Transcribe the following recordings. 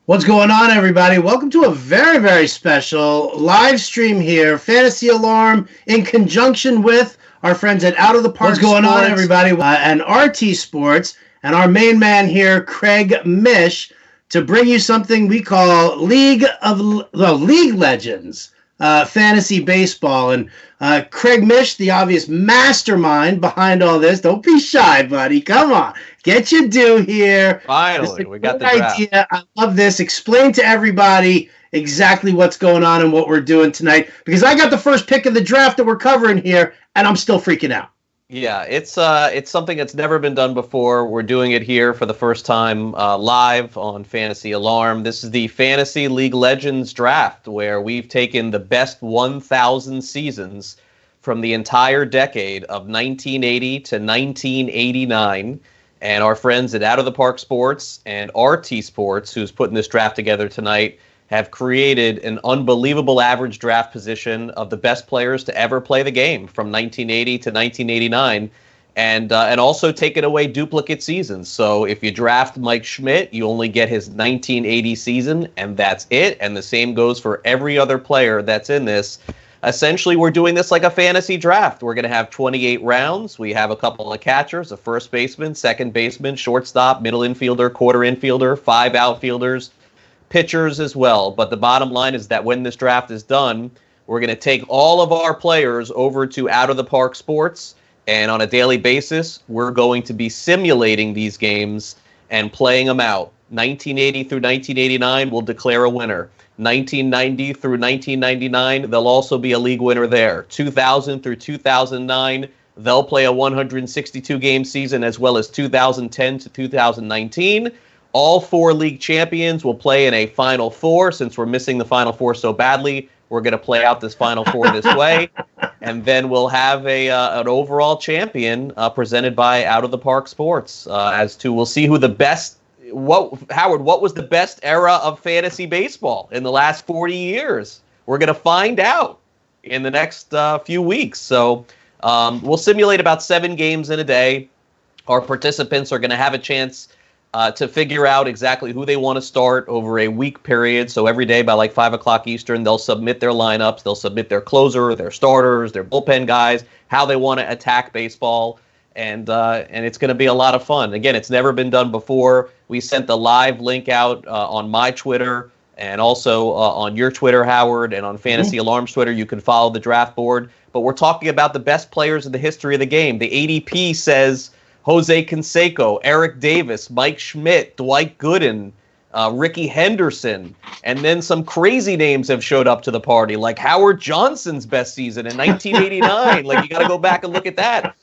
What's going on, everybody? Welcome to a very, very special live stream here, Fantasy Alarm, in conjunction with our friends at Out of the Park. What's going on, everybody? And RT Sports, and our main man here, Craig Mish, to bring you something we call League Legends, fantasy baseball. And Craig Mish, the obvious mastermind behind all this. Don't be shy, buddy. Come on. Get your due here. Finally, we got the draft. Idea. I love this. Explain to everybody exactly what's going on and what we're doing tonight, because I got the first pick of the draft that we're covering here, and I'm still freaking out. Yeah, it's something that's never been done before. We're doing it here for the first time live on Fantasy Alarm. This is the Fantasy League Legends draft, where we've taken the best 1,000 seasons from the entire decade of 1980 to 1989. And our friends at Out of the Park Sports and RT Sports, who's putting this draft together tonight, have created an unbelievable average draft position of the best players to ever play the game from 1980 to 1989, and also taken away duplicate seasons. So if you draft Mike Schmidt, you only get his 1980 season, and that's it. And the same goes for every other player that's in this. Essentially, we're doing this like a fantasy draft. We're going to have 28 rounds. We have a couple of catchers, a first baseman, second baseman, shortstop, middle infielder, quarter infielder, 5 outfielders, pitchers as well. But the bottom line is that when this draft is done, we're going to take all of our players over to Out of the Park Sports, and on a daily basis, we're going to be simulating these games and playing them out. 1980 through 1989, we'll declare a winner. 1990 through 1999, there'll also be a league winner there. 2000 through 2009, they'll play a 162-game season, as well as 2010 to 2019. All 4 league champions will play in a Final Four. Since we're missing the Final Four so badly, we're going to play out this Final Four this way. And then we'll have an overall champion presented by Out of the Park Sports. We'll see who the best... Howard, what was the best era of fantasy baseball in the last 40 years? We're going to find out in the next few weeks. So we'll simulate about 7 games in a day. Our participants are going to have a chance to figure out exactly who they want to start over a week period. So every day by like 5 o'clock Eastern, they'll submit their lineups. They'll submit their closer, their starters, their bullpen guys, how they want to attack baseball. And it's going to be a lot of fun. Again, it's never been done before. We sent the live link out on my Twitter and also on your Twitter, Howard, and on Fantasy Alarm's Twitter. You can follow the draft board. But we're talking about the best players in the history of the game. The ADP says Jose Canseco, Eric Davis, Mike Schmidt, Dwight Gooden, Ricky Henderson, and then some crazy names have showed up to the party, like Howard Johnson's best season in 1989. Like, you got to go back and look at that.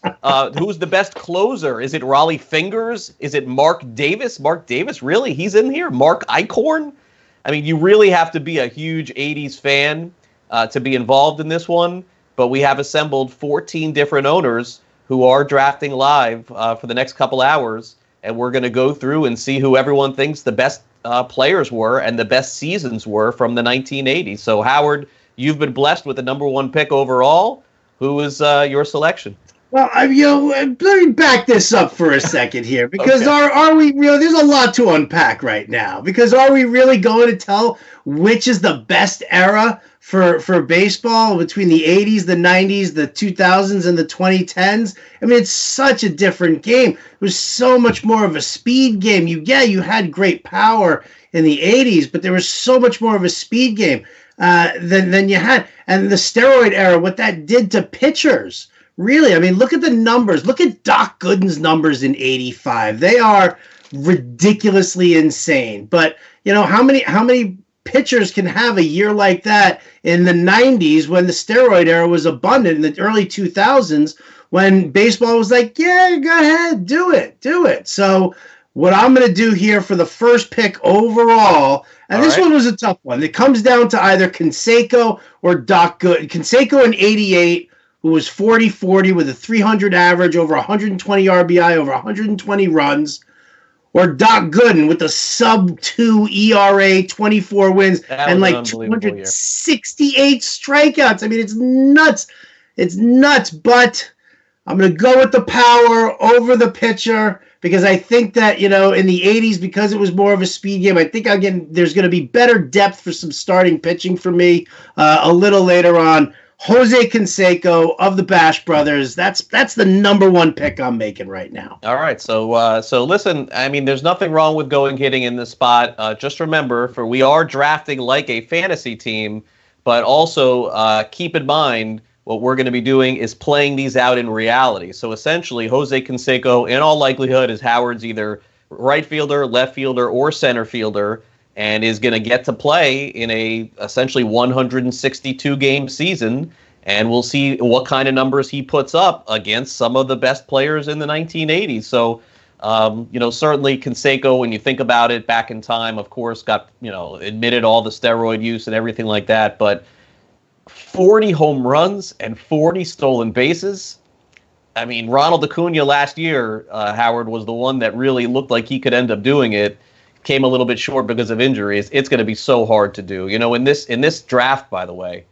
Who's the best closer? Is it Raleigh Fingers? Is it Mark Davis? Mark Davis, really? He's in here? Mark Eichhorn? I mean, you really have to be a huge 80s fan to be involved in this one, but we have assembled 14 different owners who are drafting live for the next couple hours, and we're going to go through and see who everyone thinks the best players were and the best seasons were from the 1980s. So, Howard, you've been blessed with the number 1 pick overall. Who is your selection? Well, let me back this up for a second here, because Okay. are we real? There's a lot to unpack right now, because are we really going to tell which is the best era for baseball between the 80s, the 90s, the 2000s, and the 2010s? I mean, it's such a different game. It was so much more of a speed game. You had great power in the 80s, but there was so much more of a speed game than you had. And the steroid era, what that did to pitchers. Really, I mean, look at the numbers. Look at Doc Gooden's numbers in '85. They are ridiculously insane. But how many pitchers can have a year like that in the '90s when the steroid era was abundant, in the early 2000s when baseball was like, yeah, go ahead, do it. So what I'm going to do here for the first pick overall, and this one was a tough one. It comes down to either Canseco or Doc Gooden. Canseco in '88. Who was 40-40 with a 300 average, over 120 RBI, over 120 runs, or Doc Gooden with a sub-2 ERA, 24 wins, and like 268 strikeouts. I mean, it's nuts. It's nuts, but I'm going to go with the power over the pitcher. because I think that, in the 80s, because it was more of a speed game, I think there's going to be better depth for some starting pitching for me a little later on. Jose Canseco of the Bash Brothers. That's the number one pick I'm making right now. All right. So listen, I mean, there's nothing wrong with going hitting in this spot. Just remember, we are drafting like a fantasy team, but also keep in mind what we're going to be doing is playing these out in reality. So essentially, Jose Canseco, in all likelihood, is Howard's either right fielder, left fielder, or center fielder, and is going to get to play in a essentially 162 game season, and we'll see what kind of numbers he puts up against some of the best players in the 1980s. So, certainly Canseco, when you think about it, back in time, of course, got admitted all the steroid use and everything like that, but 40 home runs and 40 stolen bases. I mean, Ronald Acuna last year, Howard, was the one that really looked like he could end up doing it. Came a little bit short because of injuries. It's going to be so hard to do. In this draft, by the way,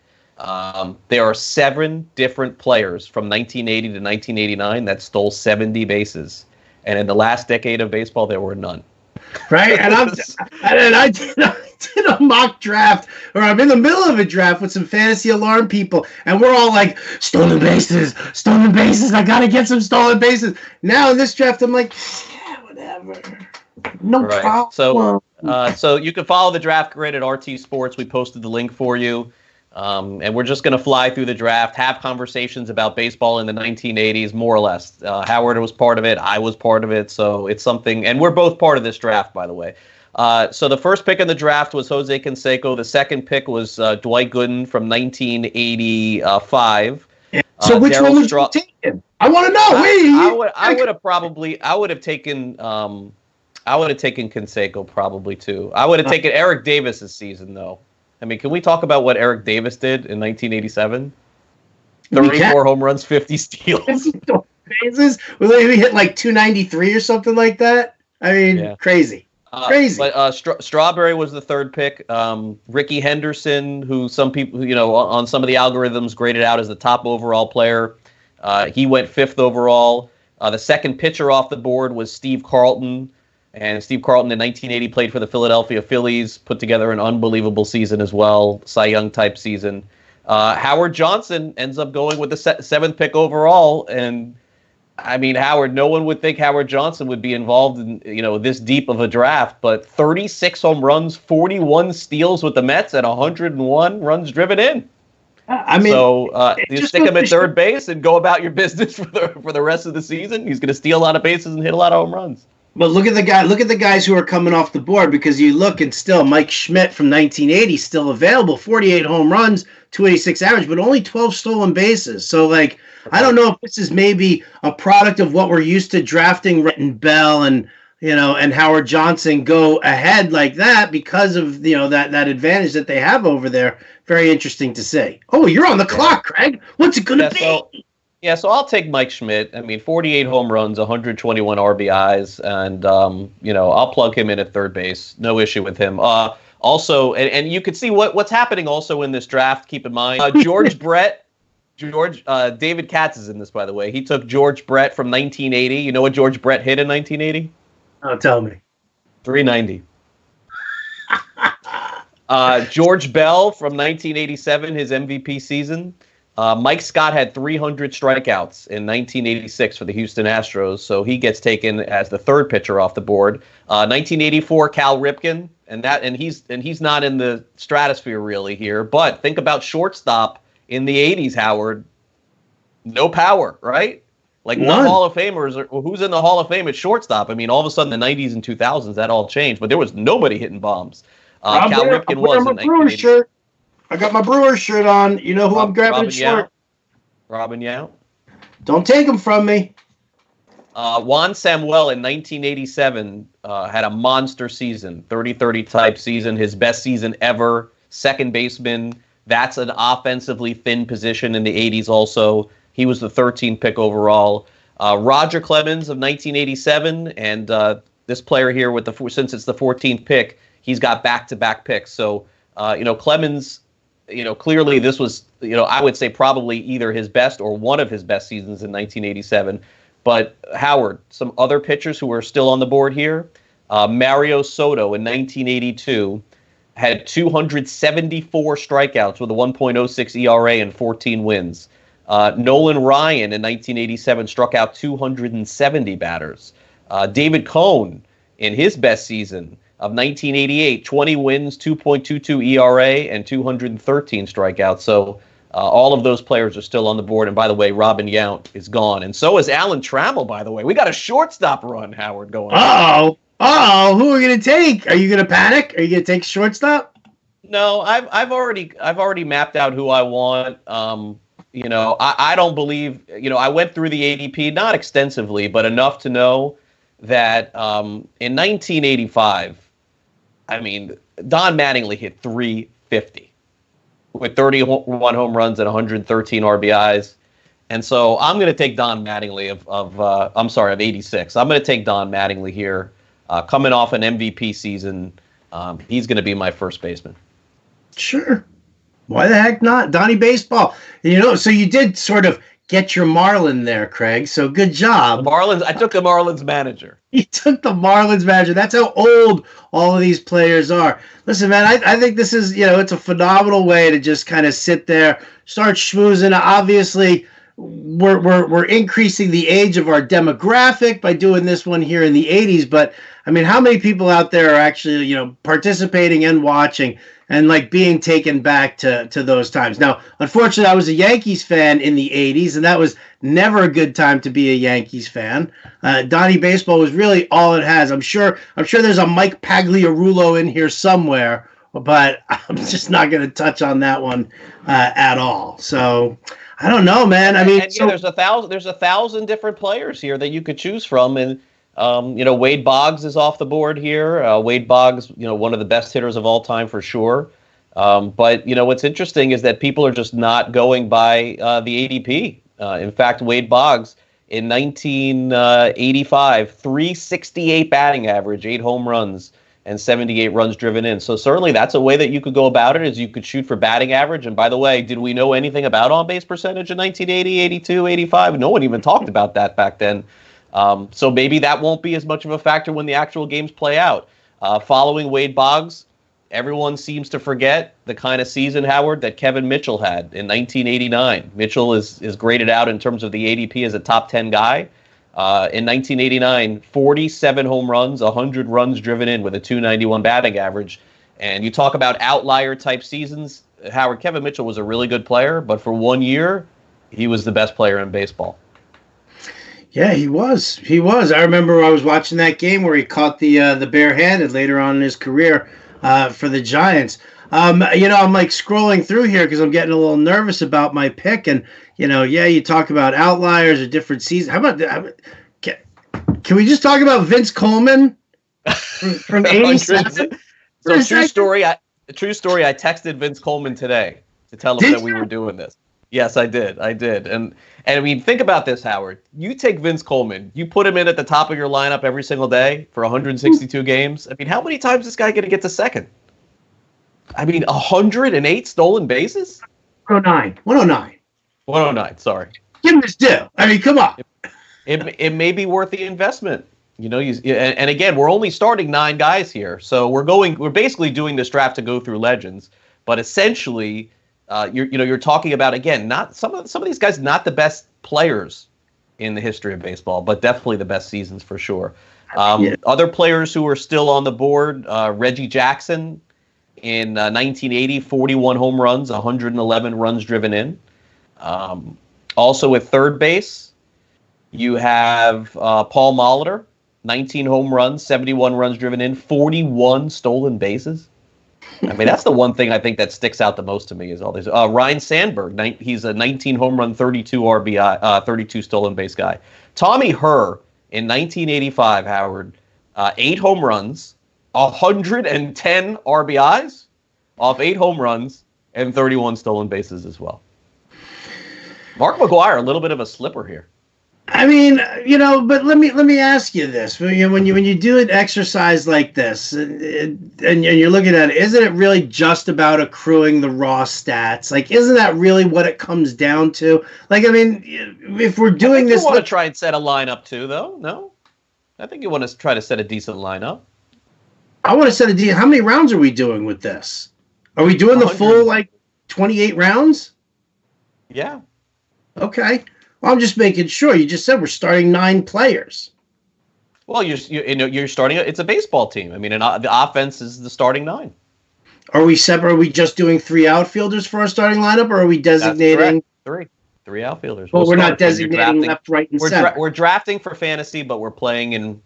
there are 7 different players from 1980 to 1989 that stole 70 bases, and in the last decade of baseball, there were none. Right, and I did a mock draft, or I'm in the middle of a draft with some Fantasy Alarm people, and we're all like, stolen bases. I gotta get some stolen bases. Now in this draft, I'm like, yeah, whatever. No problem. So you can follow the draft grid at RT Sports. We posted the link for you. And we're just going to fly through the draft, have conversations about baseball in the 1980s, more or less. Howard was part of it. I was part of it. So it's something. And we're both part of this draft, by the way. So the first pick in the draft was Jose Canseco. The second pick was Dwight Gooden from 1985. So which one would you take? I want to know. I would have taken Canseco probably too. I would have taken Eric Davis's season though. I mean, can we talk about what Eric Davis did in 1987? 34 home runs, 50 steals. Bases? He hit like 293 or something like that. I mean, crazy. But Strawberry was the third pick. Ricky Henderson, who some people, on some of the algorithms graded out as the top overall player. He went 5th overall. The second pitcher off the board was Steve Carlton. And Steve Carlton in 1980 played for the Philadelphia Phillies, put together an unbelievable season as well, Cy Young type season. Howard Johnson ends up going with the 7th pick overall. And I mean, Howard, no one would think Howard Johnson would be involved in, this deep of a draft, but 36 home runs, 41 steals with the Mets and 101 runs driven in. I mean, so you stick him at third base and go about your business for the rest of the season. He's going to steal a lot of bases and hit a lot of home runs. But look at the guys who are coming off the board, because you look and still Mike Schmidt from 1980 still available, 48 home runs, 286 average, but only 12 stolen bases. So I don't know if this is maybe a product of what we're used to drafting Renton Bell and Howard Johnson go ahead like that because of that advantage that they have over there. Very interesting to see. Oh, you're on the clock, Craig. What's it going to be? So I'll take Mike Schmidt. I mean, 48 home runs, 121 RBIs, and I'll plug him in at third base. No issue with him. Also, and you could see what's happening also in this draft. Keep in mind, David Katz is in this, by the way. He took George Brett from 1980. You know what George Brett hit in 1980? Oh, tell me. 390. George Bell from 1987, his MVP season. Mike Scott had 300 strikeouts in 1986 for the Houston Astros, so he gets taken as the third pitcher off the board. 1984, Cal Ripken, and he's not in the stratosphere really here. But think about shortstop in the 80s, Howard. No power, right? Like no Hall of Famers. Who's in the Hall of Fame at shortstop? I mean, all of a sudden, the 90s and 2000s, that all changed, but there was nobody hitting bombs. Cal Ripken was in 1980. I got my Brewers shirt on. You know who I'm grabbing short? Robin Yount. Don't take him from me. Juan Samuel in 1987 had a monster season, 30-30 type season, his best season ever. Second baseman. That's an offensively thin position in the 80s also. He was the 13th pick overall. Roger Clemens of 1987, and this player here, since it's the 14th pick, he's got back-to-back picks. So, Clemens... clearly this was, I would say probably either his best or one of his best seasons in 1987. But Howard, some other pitchers who are still on the board here. Mario Soto in 1982 had 274 strikeouts with a 1.06 ERA and 14 wins. Nolan Ryan in 1987 struck out 270 batters. David Cohn in his best season of 1988, 20 wins, 2.22 ERA, and 213 strikeouts. So all of those players are still on the board. And by the way, Robin Yount is gone. And so is Alan Trammell, by the way. We got a shortstop run, Howard, going on. Who are we going to take? Are you going to panic? Are you going to take shortstop? No, I've already mapped out who I want. I don't believe, I went through the ADP, not extensively, but enough to know that in 1985, I mean, Don Mattingly hit 350 with 31 home runs and 113 RBIs. And so I'm going to take Don Mattingly of 86. I'm going to take Don Mattingly here, coming off an MVP season. He's going to be my first baseman. Sure. Why the heck not? Donnie Baseball. So you did sort of get your Marlin there, Craig. So good job. I took the Marlins manager. You took the Marlins manager. That's how old all of these players are. Listen, man, I think this is, it's a phenomenal way to just kind of sit there, start schmoozing. Obviously, we're increasing the age of our demographic by doing this one here in the 80s. But, I mean, how many people out there are actually, participating and watching and like being taken back to those times? Now, unfortunately, I was a Yankees fan in the 80s, and that was never a good time to be a Yankees fan. Donnie Baseball was really all it has. I'm sure there's a Mike Pagliarulo in here somewhere, but I'm just not going to touch on that one at all. So I don't know, man. I mean, there's a thousand different players here that you could choose from, and Wade Boggs is off the board here. Wade Boggs, one of the best hitters of all time for sure. But what's interesting is that people are just not going by the ADP. In fact, Wade Boggs in 1985, 368 batting average, 8 home runs, and 78 runs driven in. So certainly that's a way that you could go about it, is you could shoot for batting average. And by the way, did we know anything about on-base percentage in 1980, 82, 85? No one even talked about that back then. So maybe that won't be as much of a factor when the actual games play out. Following Wade Boggs, everyone seems to forget the kind of season, Howard, that Kevin Mitchell had in 1989. Mitchell is graded out in terms of the ADP as a top 10 guy. In 1989, 47 home runs, 100 runs driven in with a 291 batting average. And you talk about outlier type seasons. Howard, Kevin Mitchell was a really good player, but for 1 year, he was the best player in baseball. Yeah, he was. I remember I was watching that game where he caught the barehanded later on in his career for the Giants. I'm like scrolling through here because I'm getting a little nervous about my pick. And, you talk about outliers or different seasons. How about can we just talk about Vince Coleman from 87? True story. I texted Vince Coleman today to tell him that we were doing this. Yes, I did. And I mean, think about this, Howard. You take Vince Coleman, you put him in at the top of your lineup every single day for 162 games. I mean, how many times is this guy going to get to second? I mean, 108 stolen bases? 109. Sorry. Give him his due. I mean, come on. It may be worth the investment. And again, we're only starting 9 guys here. So we're basically doing this draft to go through legends. But essentially, you're talking about, again, not some of these guys, not the best players in the history of baseball, but definitely the best seasons for sure. Other players who are still on the board, Reggie Jackson in 1980, 41 home runs, 111 runs driven in. Also at third base, you have Paul Molitor, 19 home runs, 71 runs driven in, 41 stolen bases. I mean, that's the one thing I think that sticks out the most to me is all these. Ryan Sandberg, he's a 19 home run, 32 RBI, 32 stolen base guy. Tommy Herr in 1985, Howard, 8 home runs, 110 RBIs off 8 home runs and 31 stolen bases as well. Mark McGwire, a little bit of a slipper here. I mean, but let me ask you this: when you do an exercise like this, and you're looking at it, isn't it really just about accruing the raw stats? Like, isn't that really what it comes down to? Like, I mean, if we're I doing think this, you want to try and set a lineup too, though. No, I think you want to try to set a decent lineup. I want to set a deal. How many rounds are we doing with this? Are we doing the 100. full 28 rounds? Yeah. Okay. Well, I'm just making sure. You just said we're starting 9 players. Well, you're starting. It's a baseball team. I mean, the offense is the starting 9. Are we separate? Are we just doing 3 outfielders for our starting lineup, or are we designating three outfielders? Well, we're not designating left, right, and center. We're drafting for fantasy, but we're playing in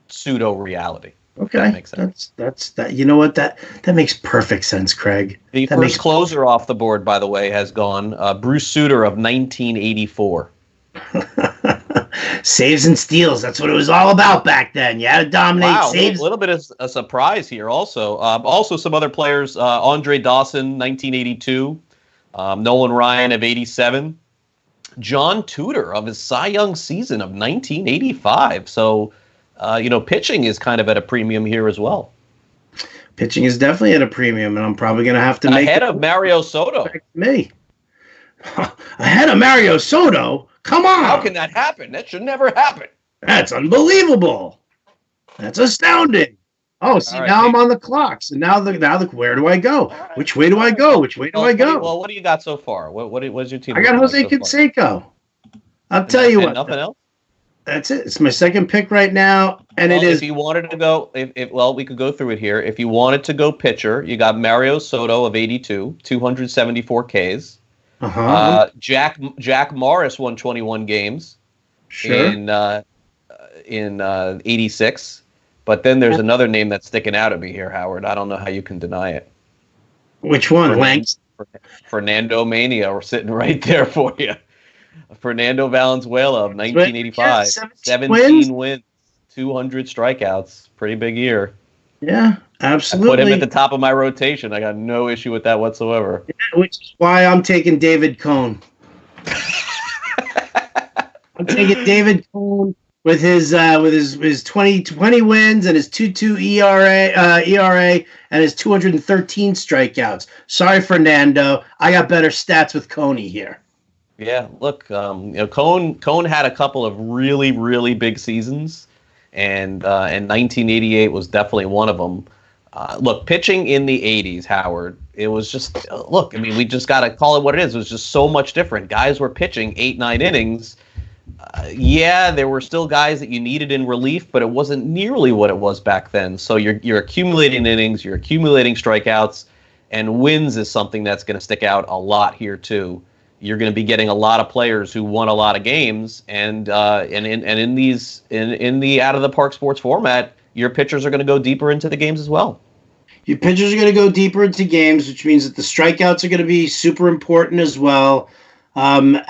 pseudo reality. Okay, that makes sense. That's that. You know what? That makes perfect sense, Craig. The first closer off the board, by the way, has gone. Bruce Sutter of 1984. Saves and steals. That's what it was all about back then. You had to dominate saves. A little bit of a surprise here also. Also some other players, Andre Dawson, 1982. Nolan Ryan of 87. John Tudor of his Cy Young season of 1985. So, pitching is kind of at a premium here as well. Pitching is definitely at a premium, and I'm probably going to have to make ahead of Mario Soto. Me. Ahead of Mario Soto? Come on! How can that happen? That should never happen. That's unbelievable. That's astounding. Oh, see, right, now I'm on the clock. So now the where do I go? Right. Which way do I go? Which way do I go? Well, what do you got so far? What's your team? I got Jose Canseco. I'll tell you what. Nothing else? That's it. It's my second pick right now, and it is. If you wanted to go, we could go through it here. If you wanted to go pitcher, you got Mario Soto of 82, 274 Ks. Jack Morris won 21 games. Sure. In 86. But then there's another name that's sticking out at me here, Howard. I don't know how you can deny it. Which one? Fernando Mania. We're sitting right there for you. Fernando Valenzuela of 1985. 17 wins, 200 strikeouts. Pretty big year. Yeah, absolutely. I put him at the top of my rotation. I got no issue with that whatsoever. Yeah, which is why I'm taking David Cone. I'm taking David Cone with his 20 wins and his 2.2 ERA and his 213 strikeouts. Sorry, Fernando. I got better stats with Coney here. Yeah, look, Cone had a couple of really, really big seasons, and 1988 was definitely one of them. Look, pitching in the 80s, Howard, it was just, we just got to call it what it is. It was just so much different. Guys were pitching 8-9 innings. There were still guys that you needed in relief, but it wasn't nearly what it was back then. So you're accumulating innings, you're accumulating strikeouts, and wins is something that's going to stick out a lot here too. You're going to be getting a lot of players who won a lot of games, and in the out of the park sports format, your pitchers are going to go deeper into the games as well. Your pitchers are going to go deeper into games, which means that the strikeouts are going to be super important as well. And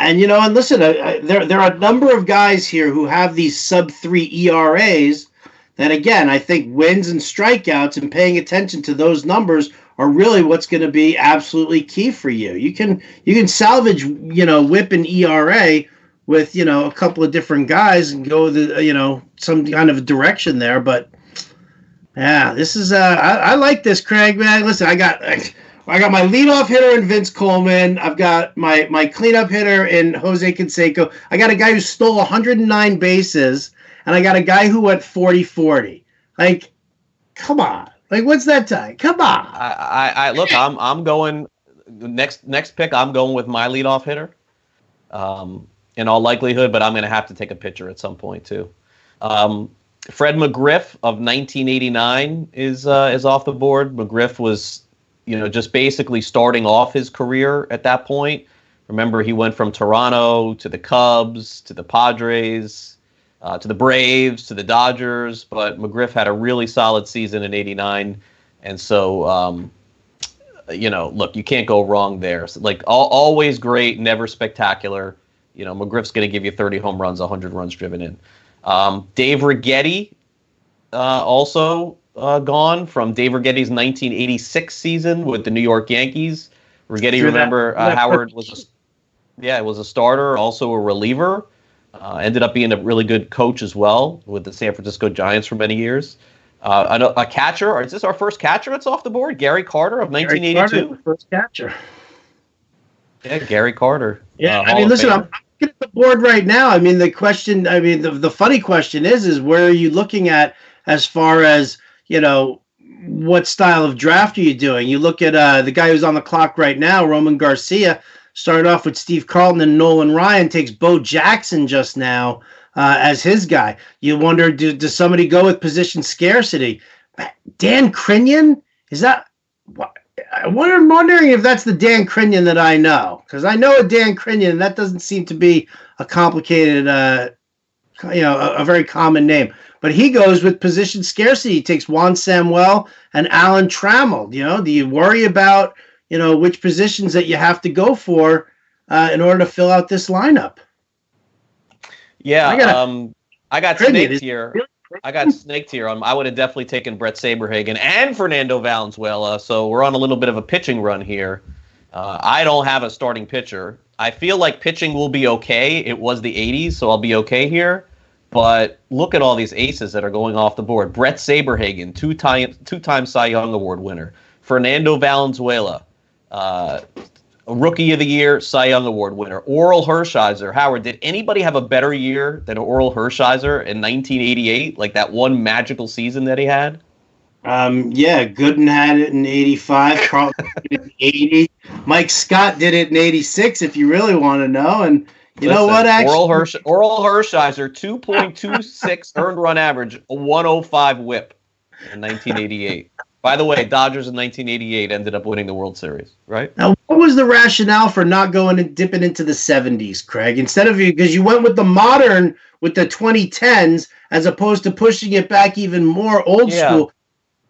listen, there are a number of guys here who have these sub-3 ERAs that, again, I think wins and strikeouts and paying attention to those numbers are really what's going to be absolutely key for you. You can salvage, whip an ERA with, a couple of different guys and go some kind of direction there. But yeah, this is I like this, Craig, man. Listen, I got my leadoff hitter in Vince Coleman. I've got my cleanup hitter in Jose Canseco. I got a guy who stole 109 bases, and I got a guy who went 40-40. Like, come on. Like, what's that tie? Come on. I look, I'm going next pick. I'm going with my leadoff hitter, in all likelihood, but I'm going to have to take a pitcher at some point too. Fred McGriff of 1989 is off the board. McGriff was, just basically starting off his career at that point. Remember, he went from Toronto to the Cubs to the Padres. To the Braves, to the Dodgers, but McGriff had a really solid season in '89, and so look, you can't go wrong there. So, always great, never spectacular. McGriff's going to give you 30 home runs, 100 runs driven in. Dave Righetti also gone from Dave Righetti's 1986 season with the New York Yankees. Righetti, remember, Howard was a starter, also a reliever. Ended up being a really good coach as well with the San Francisco Giants for many years. A catcher, or is this our first catcher that's off the board? Gary Carter of 1982? Gary Carter, the first catcher. Yeah, Gary Carter. Yeah, I mean, listen, I'm looking at the board right now. I mean, the funny question is where are you looking at as far as, what style of draft are you doing? You look at the guy who's on the clock right now, Roman Garcia, started off with Steve Carlton and Nolan Ryan, takes Bo Jackson just now as his guy. You wonder, does somebody go with position scarcity? Dan Crinion? Is that what? I'm wondering if that's the Dan Crinion that I know, because I know a Dan Crinion, and that doesn't seem to be a complicated, a very common name. But he goes with position scarcity. He takes Juan Samuel and Alan Trammell. Do you worry about, which positions that you have to go for in order to fill out this lineup? Yeah, I got snaked here. I got snaked here. I would have definitely taken Brett Saberhagen and Fernando Valenzuela. So we're on a little bit of a pitching run here. I don't have a starting pitcher. I feel like pitching will be okay. It was the 80s, so I'll be okay here. But look at all these aces that are going off the board. Brett Saberhagen, two-time Cy Young Award winner. Fernando Valenzuela, Rookie of the Year, Cy Young Award winner. Oral Hershiser. Howard, did anybody have a better year than Oral Hershiser in 1988? Like that one magical season that he had? Yeah, Gooden had it in 85. Carlton did it in 80. Mike Scott did it in 86, if you really want to know. And know what, actually? Oral Hershiser, 2.26 earned run average, a 105 whip in 1988. By the way, Dodgers in 1988 ended up winning the World Series, right? Now, what was the rationale for not going and dipping into the 70s, Craig? Instead of because you went with the modern, with the 2010s, as opposed to pushing it back even more old school.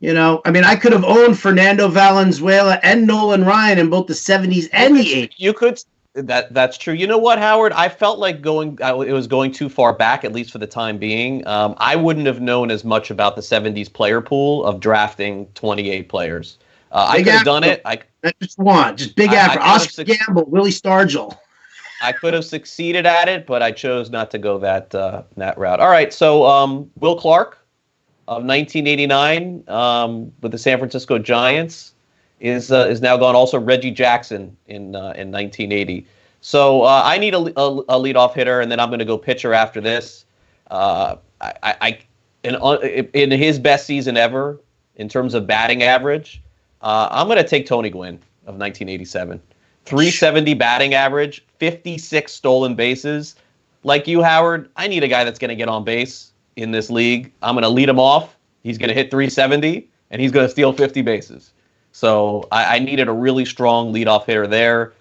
I mean, I could have owned Fernando Valenzuela and Nolan Ryan in both the 70s and the 80s. You could. That's true. You know what, Howard? I felt like it was going too far back, at least for the time being. I wouldn't have known as much about the 70s player pool of drafting 28 players. I could have done it. That's what you want. Just big after. Oscar Gamble, Willie Stargell. I could have succeeded at it, but I chose not to go that route. All right, so Will Clark of 1989 with the San Francisco Giants is now gone. Also Reggie Jackson in 1980. So I need a leadoff hitter, and then I'm going to go pitcher after this. In his best season ever in terms of batting average, I'm going to take Tony Gwynn of 1987. 370 batting average, 56 stolen bases. Like you, Howard, I need a guy that's going to get on base in this league. I'm going to lead him off. He's going to hit 370, and he's going to steal 50 bases. So I needed a really strong leadoff hitter there.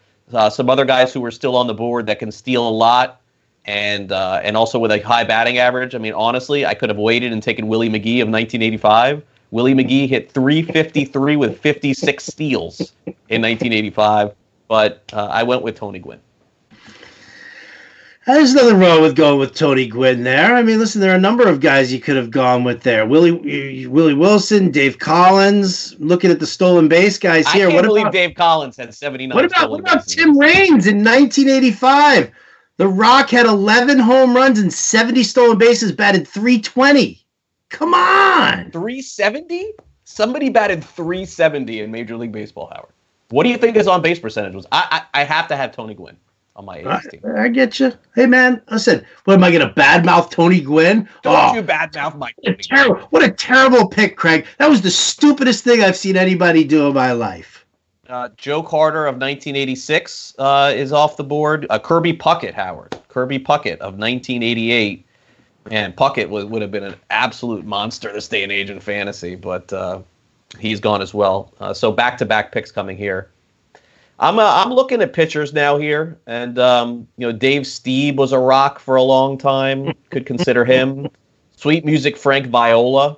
Some other guys who were still on the board that can steal a lot and also with a high batting average. I mean, honestly, I could have waited and taken Willie McGee of 1985. Willie McGee hit 353 with 56 steals in 1985, but I went with Tony Gwynn. There's nothing wrong with going with Tony Gwynn there. I mean, listen, there are a number of guys you could have gone with there. Willie Wilson, Dave Collins. Looking at the stolen base guys here. I can't believe Dave Collins had 79 What about Tim Raines in 1985? The Rock had 11 home runs and 70 stolen bases, batted .320. Come on. 370? Somebody batted 370 in Major League Baseball, Howard. What do you think his on-base percentage was? I have to have Tony Gwynn on my 80s team. I get you. Hey, man, listen, what am I going to badmouth Tony Gwynn? Don't you badmouth Mike. What a terrible pick, Craig. That was the stupidest thing I've seen anybody do in my life. Joe Carter of 1986 is off the board. Kirby Puckett, Howard. Kirby Puckett of 1988. Man, Puckett would have been an absolute monster this day and age in fantasy, but he's gone as well. So back-to-back picks coming here. I'm looking at pitchers now here, and Dave Stieb was a rock for a long time. Could consider him. Sweet music, Frank Viola,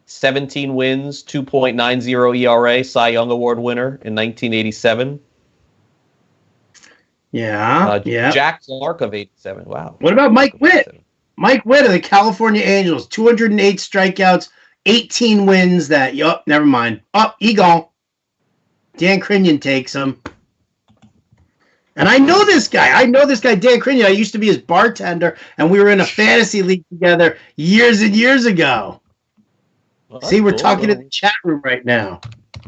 17 wins, 2.90 ERA, Cy Young Award winner in 1987. Yeah. Jack Clark of 87. Wow. What about Mike Witt? Mike Witt of the California Angels, 208 strikeouts, 18 wins. Never mind. He gone. Dan Crinion takes him. And I know this guy. Dan Crinion. I used to be his bartender, and we were in a fantasy league together years and years ago. Well, see, we're cool. talking in the chat room right now.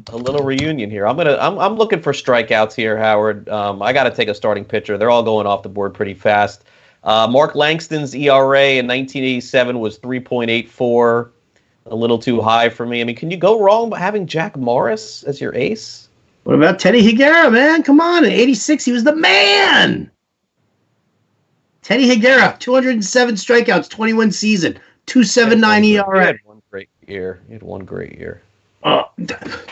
A little reunion here. I'm looking for strikeouts here, Howard. I got to take a starting pitcher. They're all going off the board pretty fast. Mark Langston's ERA in 1987 was 3.84, a little too high for me. I mean, can you go wrong by having Jack Morris as your ace? What about Teddy Higuera, man? Come on, in '86 he was the man. Teddy Higuera, 207 strikeouts, 21 season, 2.79 ERA. He had one great year.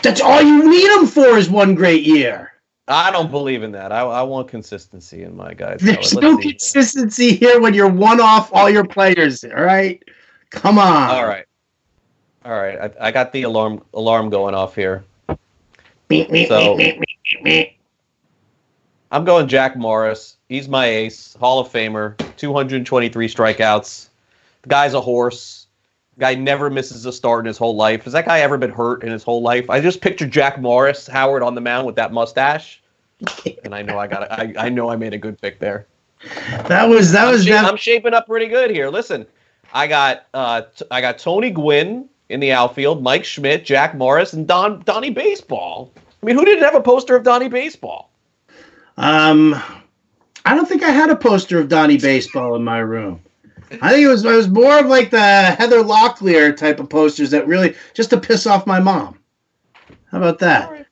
That's all you need him for is one great year. I don't believe in that. I want consistency in my guys. There's no consistency here when you're one off all your players. All right, come on. All right. I got the alarm going off here. So I'm going Jack Morris. He's my ace, Hall of Famer, 223 strikeouts. The guy's a horse. Guy never misses a start in his whole life. Has that guy ever been hurt in his whole life? I just picture Jack Morris, Howard, on the mound with that mustache, and I know I know I made a good pick there. I'm shaping up pretty good here. Listen, I got Tony Gwynn in the outfield, Mike Schmidt, Jack Morris, and Donnie Baseball. I mean, who didn't have a poster of Donnie Baseball? I don't think I had a poster of Donnie Baseball in my room. I think it was more of like the Heather Locklear type of posters that really just to piss off my mom. How about that? Right.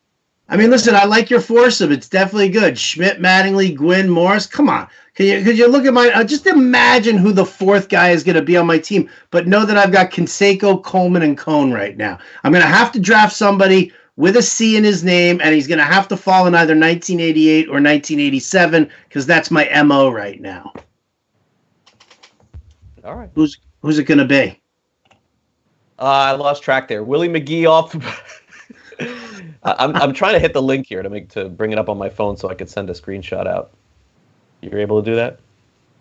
I mean, listen, I like your foursome. It's definitely good. Schmidt, Mattingly, Gwynn, Morris. Come on. Could you look at my just imagine who the fourth guy is going to be on my team, but know that I've got Canseco, Coleman, and Cone right now. I'm going to have to draft somebody with a C in his name, and he's going to have to fall in either 1988 or 1987 because that's my MO right now. All right. Who's it going to be? I lost track there. Willie McGee off. I'm trying to hit the link here to bring it up on my phone so I could send a screenshot out. You're able to do that?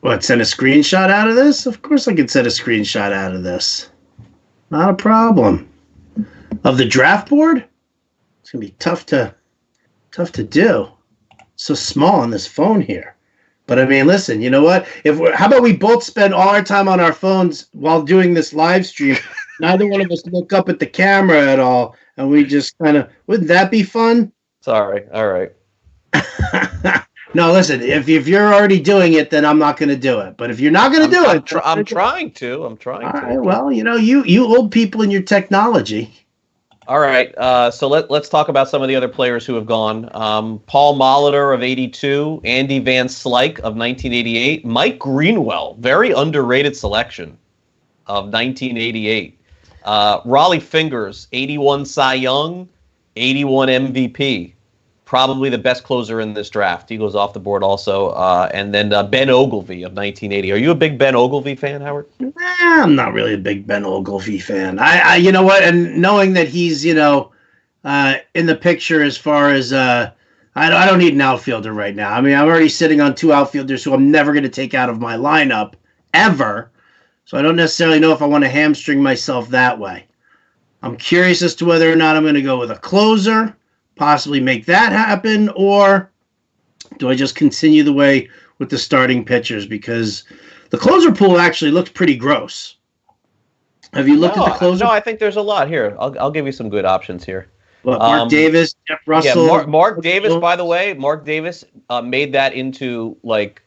What, send a screenshot out of this? Of course I can send a screenshot out of this. Not a problem. Of the draft board? It's going to be tough to do. It's so small on this phone here. But I mean, listen, you know what? How about we both spend all our time on our phones while doing this live stream? Neither one of us look up at the camera at all, and we just kind of, wouldn't that be fun? Sorry. All right. No, listen, if you're already doing it, then I'm not going to do it. But if you're not going to do it. I'm trying to. All right, well, you old people in your technology. All right, so let's talk about some of the other players who have gone. Paul Molitor of 82, Andy Van Slyke of 1988, Mike Greenwell, very underrated selection of 1988. Raleigh Fingers, 81 Cy Young, 81 MVP. Probably the best closer in this draft. He goes off the board also. And then Ben Ogilvy of 1980. Are you a big Ben Ogilvy fan, Howard? I'm not really a big Ben Ogilvy fan. I you know what? And knowing that he's, in the picture as far as I don't need an outfielder right now. I mean, I'm already sitting on two outfielders who I'm never going to take out of my lineup ever. So I don't necessarily know if I want to hamstring myself that way. I'm curious as to whether or not I'm going to go with a closer, possibly make that happen, or do I just continue the way with the starting pitchers? Because the closer pool actually looks pretty gross. Have you looked at the closer? No, I think there's a lot here. I'll give you some good options here. What, Mark Davis, Jeff Russell. Yeah, Mark Davis, by the way, made that into like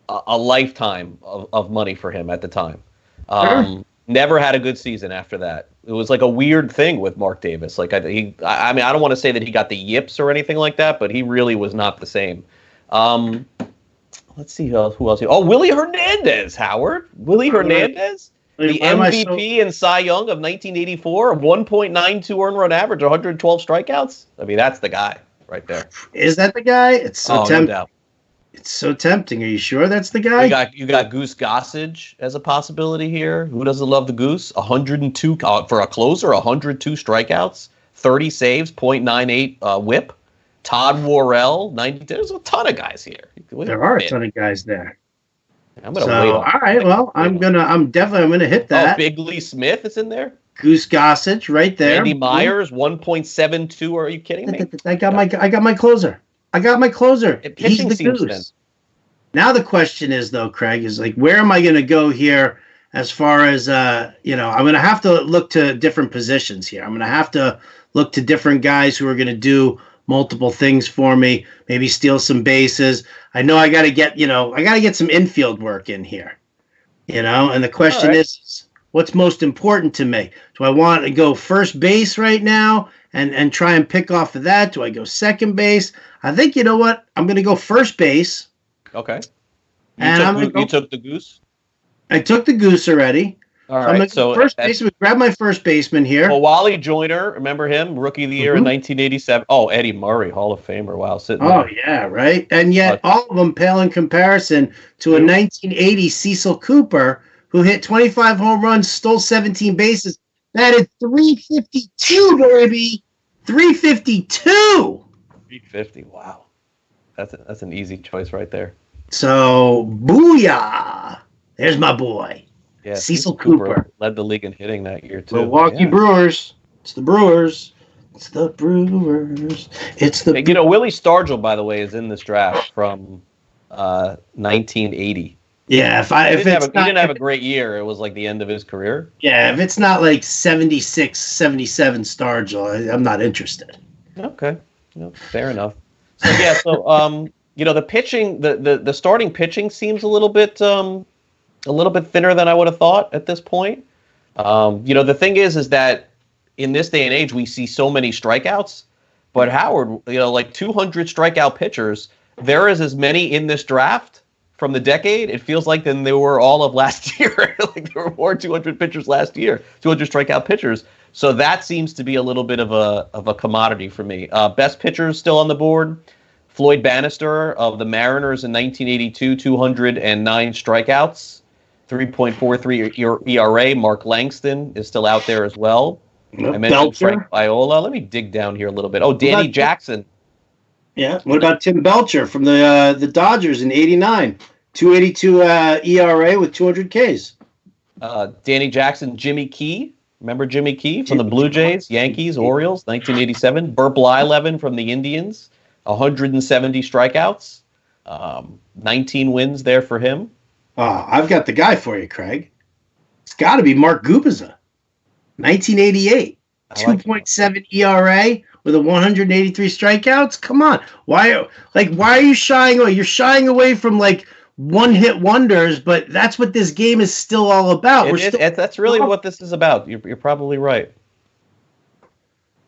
a lifetime of money for him at the time. Sure. Never had a good season after that. It was like a weird thing with Mark Davis. Like I mean, I don't want to say that he got the yips or anything like that, but he really was not the same. Let's see who else. Willie Hernandez, Howard. Willie Hernandez, the MVP and Cy Young of 1984, 1.92 earned run average, 112 strikeouts. I mean, that's the guy right there. Is that the guy? It's so tempting. No doubt. It's so tempting. Are you sure that's the guy? You got Goose Gossage as a possibility here. Who doesn't love the Goose? 102 for a closer, 102 strikeouts, 30 saves, .98 WHIP. Todd Worrell, 90. There's a ton of guys here. There are a ton of guys there. I'm gonna wait. All right. Well, I'm definitely gonna hit that. Oh, Big Lee Smith is in there. Goose Gossage right there. Andy Myers, 1.72. Are you kidding me? I got my closer. I got my closer. He's Pitching the seems goose. thin. Now the question is, though, Craig, is like, where am I going to go here as far as, I'm going to have to look to different positions here. I'm going to have to look to different guys who are going to do multiple things for me, maybe steal some bases. I know I got to get some infield work in here, and the question is, what's most important to me? Do I want to go first base right now and try and pick off of that? Do I go second base? I think, you know what? I'm going to go first base. Okay. You took the goose? I took the goose already. All right. So first baseman, grab my first baseman here. Well, Wally Joyner, remember him? Rookie of the year in 1987. Oh, Eddie Murray, Hall of Famer. Wow. Yeah, right. And yet all of them pale in comparison to a 1980 Cecil Cooper who hit 25 home runs, stole 17 bases, batted 352, baby. 352. 350. Wow. That's an easy choice right there. So, booyah. There's my boy. Yeah, Cecil Cooper. Led the league in hitting that year, too. Milwaukee Brewers. It's the Brewers. It's the Brewers. Willie Stargell, by the way, is in this draft from 1980. Yeah, he didn't have a great year. It was like the end of his career. Yeah, if it's not like 76, 77 Stargell, I'm not interested. Okay. Fair enough. So, the pitching, the starting pitching seems a little bit thinner than I would have thought at this point. The thing is that in this day and age, we see so many strikeouts. But Howard, like 200 strikeout pitchers, there is as many in this draft from the decade. It feels like than there were all of last year. Like there were more 200 pitchers last year, 200 strikeout pitchers. So that seems to be a little bit of a commodity for me. Best pitchers still on the board. Floyd Bannister of the Mariners in 1982, 209 strikeouts, 3.43 ERA. Mark Langston is still out there as well. I mentioned Frank Viola. Let me dig down here a little bit. Oh, Danny Jackson. Yeah. What about Tim Belcher from the Dodgers in 89? 282 ERA with 200 Ks. Danny Jackson, Jimmy Key. Remember Jimmy Key from the Blue Jays, Yankees, Orioles, 1987. Burt Blyleven from the Indians, 170 strikeouts, 19 wins there for him. I've got the guy for you, Craig. It's got to be Mark Gubicza, 1988. 2.7 ERA with 183 strikeouts. Come on, why are you shying away? You're shying away from like one-hit wonders, but that's what this game is still all about. That's really what this is about. You're probably right.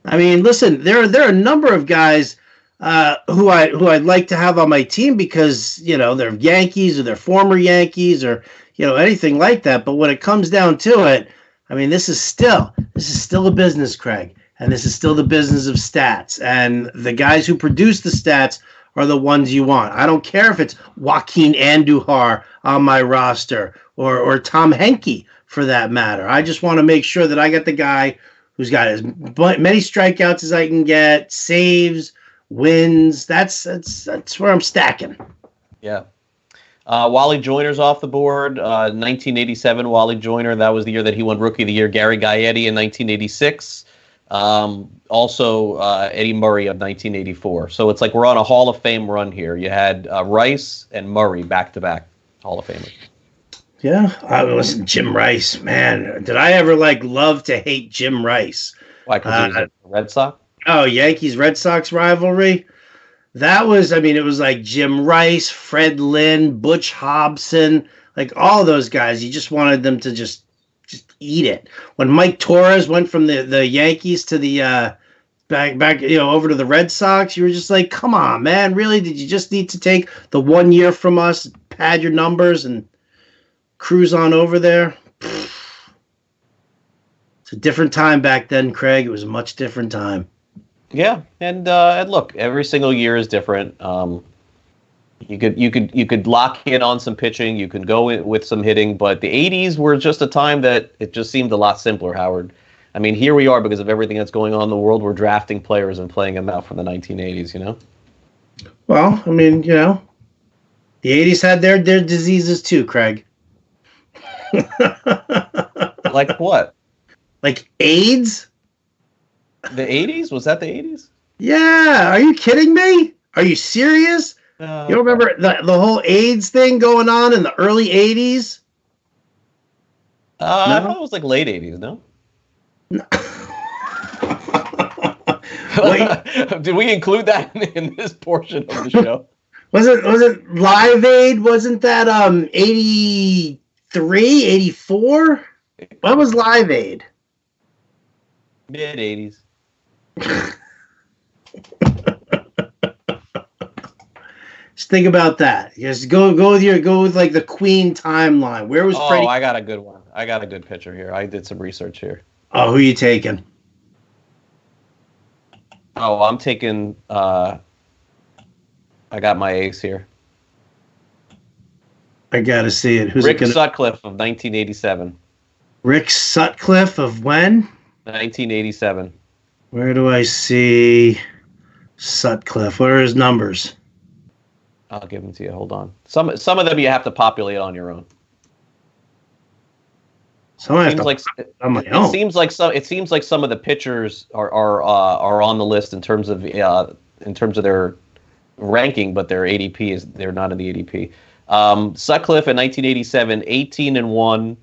I mean, listen, there are a number of guys who I'd like to have on my team because they're Yankees or they're former Yankees or anything like that. But when it comes down to it, I mean, this is still a business, Craig, and this is still the business of stats. And the guys who produce the stats are the ones you want. I don't care if it's Joaquin Andujar on my roster or Tom Henke for that matter. I just want to make sure that I got the guy who's got as many strikeouts as I can get, saves, wins. That's where I'm stacking. Yeah. Wally Joyner's off the board. 1987, Wally Joyner. That was the year that he won Rookie of the Year. Gary Gaetti in 1986. Also Eddie Murray of 1984. So it's like we're on a Hall of Fame run here. You had Rice and Murray back-to-back Hall of Famers. Yeah. Listen, Jim Rice, man. Did I ever love to hate Jim Rice? Why? Because he was a Red Sox? Oh, Yankees-Red Sox rivalry? That was, it was like Jim Rice, Fred Lynn, Butch Hobson, like all those guys. You just wanted them to just eat it. When Mike Torres went from the Yankees to the back over to the Red Sox, you were just like, come on, man, really? Did you just need to take the 1 year from us, pad your numbers, and cruise on over there? It's a different time back then, Craig. It was a much different time. Yeah, and look, every single year is different. You could lock in on some pitching. You can go with some hitting, but the 80s were just a time that it just seemed a lot simpler, Howard. I mean, here we are because of everything that's going on in the world. We're drafting players and playing them out from the 1980s, Well, the 80s had their diseases too, Craig. Like what? Like AIDS? The 80s? Was that the 80s? Yeah. Are you kidding me? Are you serious? No. You don't remember the whole AIDS thing going on in the early 80s? I thought it was like late 80s, no? Did we include that in this portion of the show? Was it Live Aid? Wasn't that 83, 84? What was Live Aid? Mid 80s. Just think about that. Just go with like the Queen timeline. Where was Freddie? I got a good one. I got a good picture here. I did some research here. Oh, who are you taking? Oh, I'm taking I got my ace here. I gotta see it. Who's Rick it gonna... Sutcliffe of 1987. Rick Sutcliffe of when? 1987. Where do I see Sutcliffe? What are his numbers? I'll give them to you. Hold on. Some of them you have to populate on your own. It seems like some of the pitchers are on the list in terms of their ranking, but their ADP they're not in the ADP. Sutcliffe in 1987, 18-10,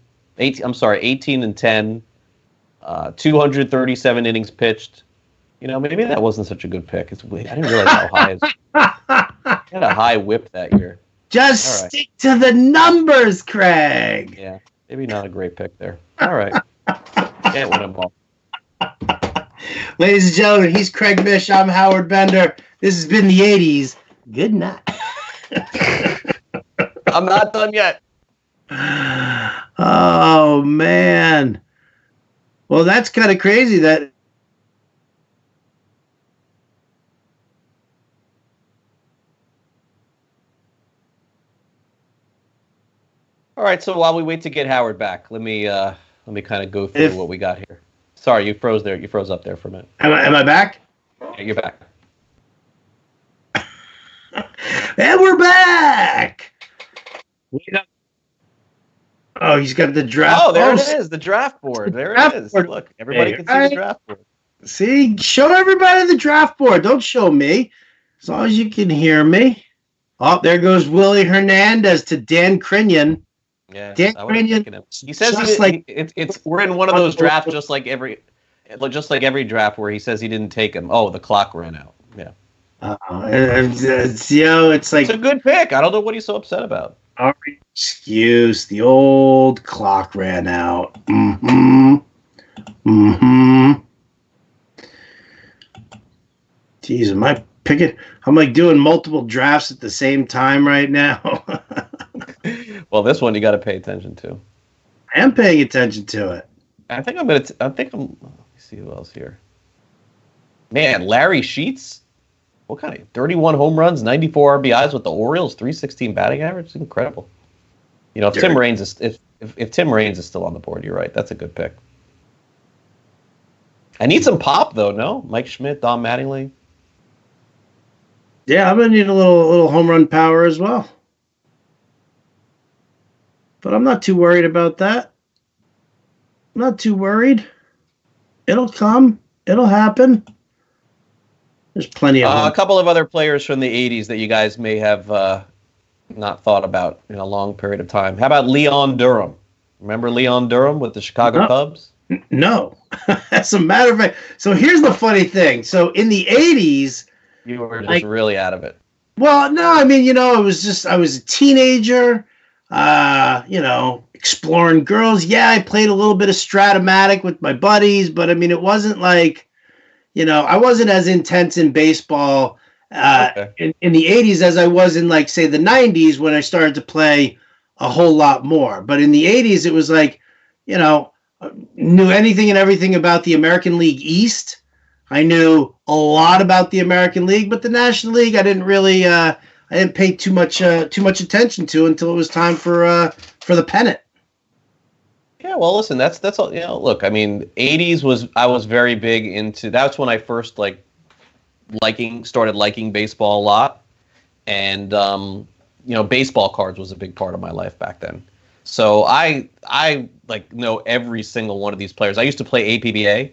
237 innings pitched. You know, maybe that wasn't such a good pick. I didn't realize how high. He had a high whip that year. Just stick to the numbers, Craig. Yeah, maybe not a great pick there. All right, can't win them all. Ladies and gentlemen, he's Craig Mish. I'm Howard Bender. This has been the 80s. Good night. I'm not done yet. Oh, man. Well, that's kind of crazy that... All right, so while we wait to get Howard back, let me kind of go through what we got here. Sorry, you froze there. You froze up there for a minute. Am I back? Yeah, you're back. And we're back. Oh, he's got the draft. Oh, there it is, the draft board. There it is. Look, everybody can see the draft board. See, show everybody the draft board. Don't show me, as long as you can hear me. Oh, there goes Willie Hernandez to Dan Crinion. Yeah, Dan Crinion. He says we're in one of those drafts, just like every draft where he says he didn't take him. Oh, the clock ran out. Yeah. It's like, it's a good pick. I don't know what he's so upset about. Excuse, the old clock ran out. Jeez, am I picking? I'm like doing multiple drafts at the same time right now. Well, this one you got to pay attention to. I am paying attention to it. Let me see who else here. Man, Larry Sheets. What kind of 31 home runs, 94 RBIs with the Orioles, 316 batting average? It's incredible. You know, if Tim Raines is still on the board, you're right. That's a good pick. I need some pop though, no? Mike Schmidt, Don Mattingly. Yeah, I'm gonna need a little home run power as well. But I'm not too worried about that. I'm not too worried. It'll come. It'll happen. There's plenty of a couple of other players from the 80s that you guys may have not thought about in a long period of time. How about Leon Durham? Remember Leon Durham with the Chicago Cubs? No. As a matter of fact, so here's the funny thing. So in the 80s... You were just really out of it. Well, no, I mean, I was a teenager, exploring girls. Yeah, I played a little bit of Stratomatic with my buddies, but I mean, it wasn't like... I wasn't as intense in baseball in the 80s as I was in, like, say, the 90s when I started to play a whole lot more. But in the 80s, it was like, knew anything and everything about the American League East. I knew a lot about the American League, but the National League, I didn't really, I didn't pay too much attention to until it was time for the pennant. Yeah, well, listen, that's all. Look, I mean, 80s I was very big into. That's when I first started liking baseball a lot, and baseball cards was a big part of my life back then. So I know every single one of these players. I used to play APBA,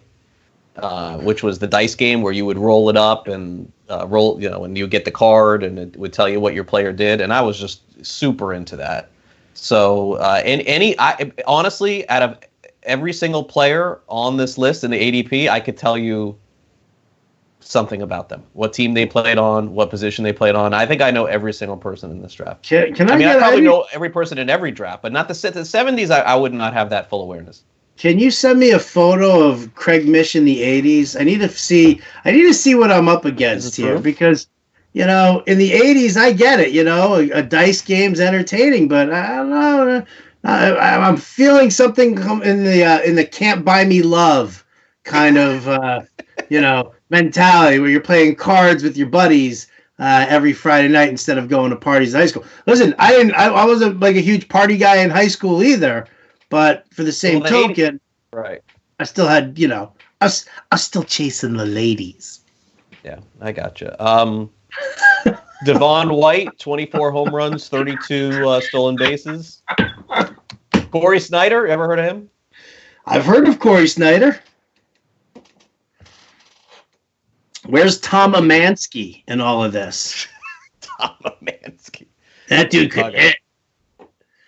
which was the dice game where you would roll it up and and you get the card and it would tell you what your player did. And I was just super into that. So, honestly, out of every single player on this list in the ADP, I could tell you something about them, what team they played on, what position they played on. I think I know every single person in this draft. I probably know every person in every draft, but not the 70s. I would not have that full awareness. Can you send me a photo of Craig Mish in the 80s? I need to see what I'm up against here because, in the 80s, I get it, a dice game's entertaining, but I don't know. I'm feeling something in the can't buy me love kind of, mentality where you're playing cards with your buddies every Friday night instead of going to parties in high school. Listen, I wasn't like a huge party guy in high school either. But for the same token, right? I still had, I was still chasing the ladies. Yeah, I gotcha. Devon White, 24 home runs, 32 stolen bases. Corey Snyder, ever heard of him? I've heard of Corey Snyder. Where's Tom Amansky in all of this? Tom Amansky. That dude could hit.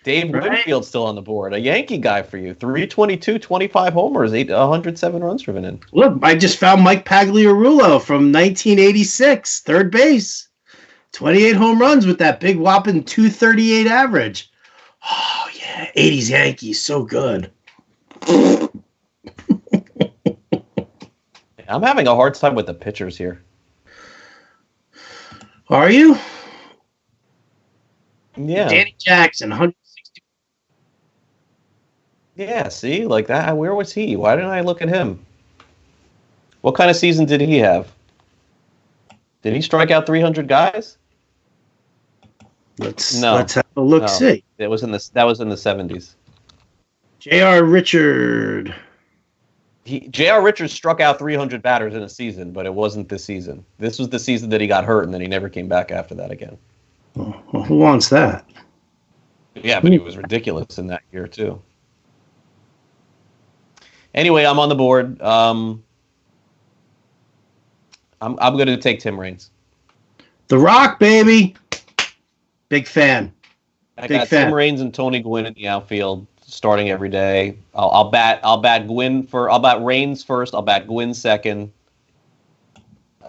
Dave Winfield's still on the board. A Yankee guy for you. 322, 25 homers, 107 runs driven in. Look, I just found Mike Pagliarulo from 1986, third base. 28 home runs with that big whopping 238 average. Oh, yeah. 80s Yankees, so good. I'm having a hard time with the pitchers here. Are you? Yeah. Danny Jackson, 160. Yeah, see? Like that. Where was he? Why didn't I look at him? What kind of season did he have? Did he strike out 300 guys? Let's have a look. No. See. That was in the 70s. J.R. Richard. J.R. Richards struck out 300 batters in a season, but it wasn't this season. This was the season that he got hurt, and then he never came back after that again. Well, who wants that? Yeah, but he was ridiculous in that year, too. Anyway, I'm on the board. I'm going to take Tim Raines. The Rock, baby. Big fan. I got Tim Raines and Tony Gwynn in the outfield, starting every day. I'll bat Raines first. I'll bat Gwynn second. We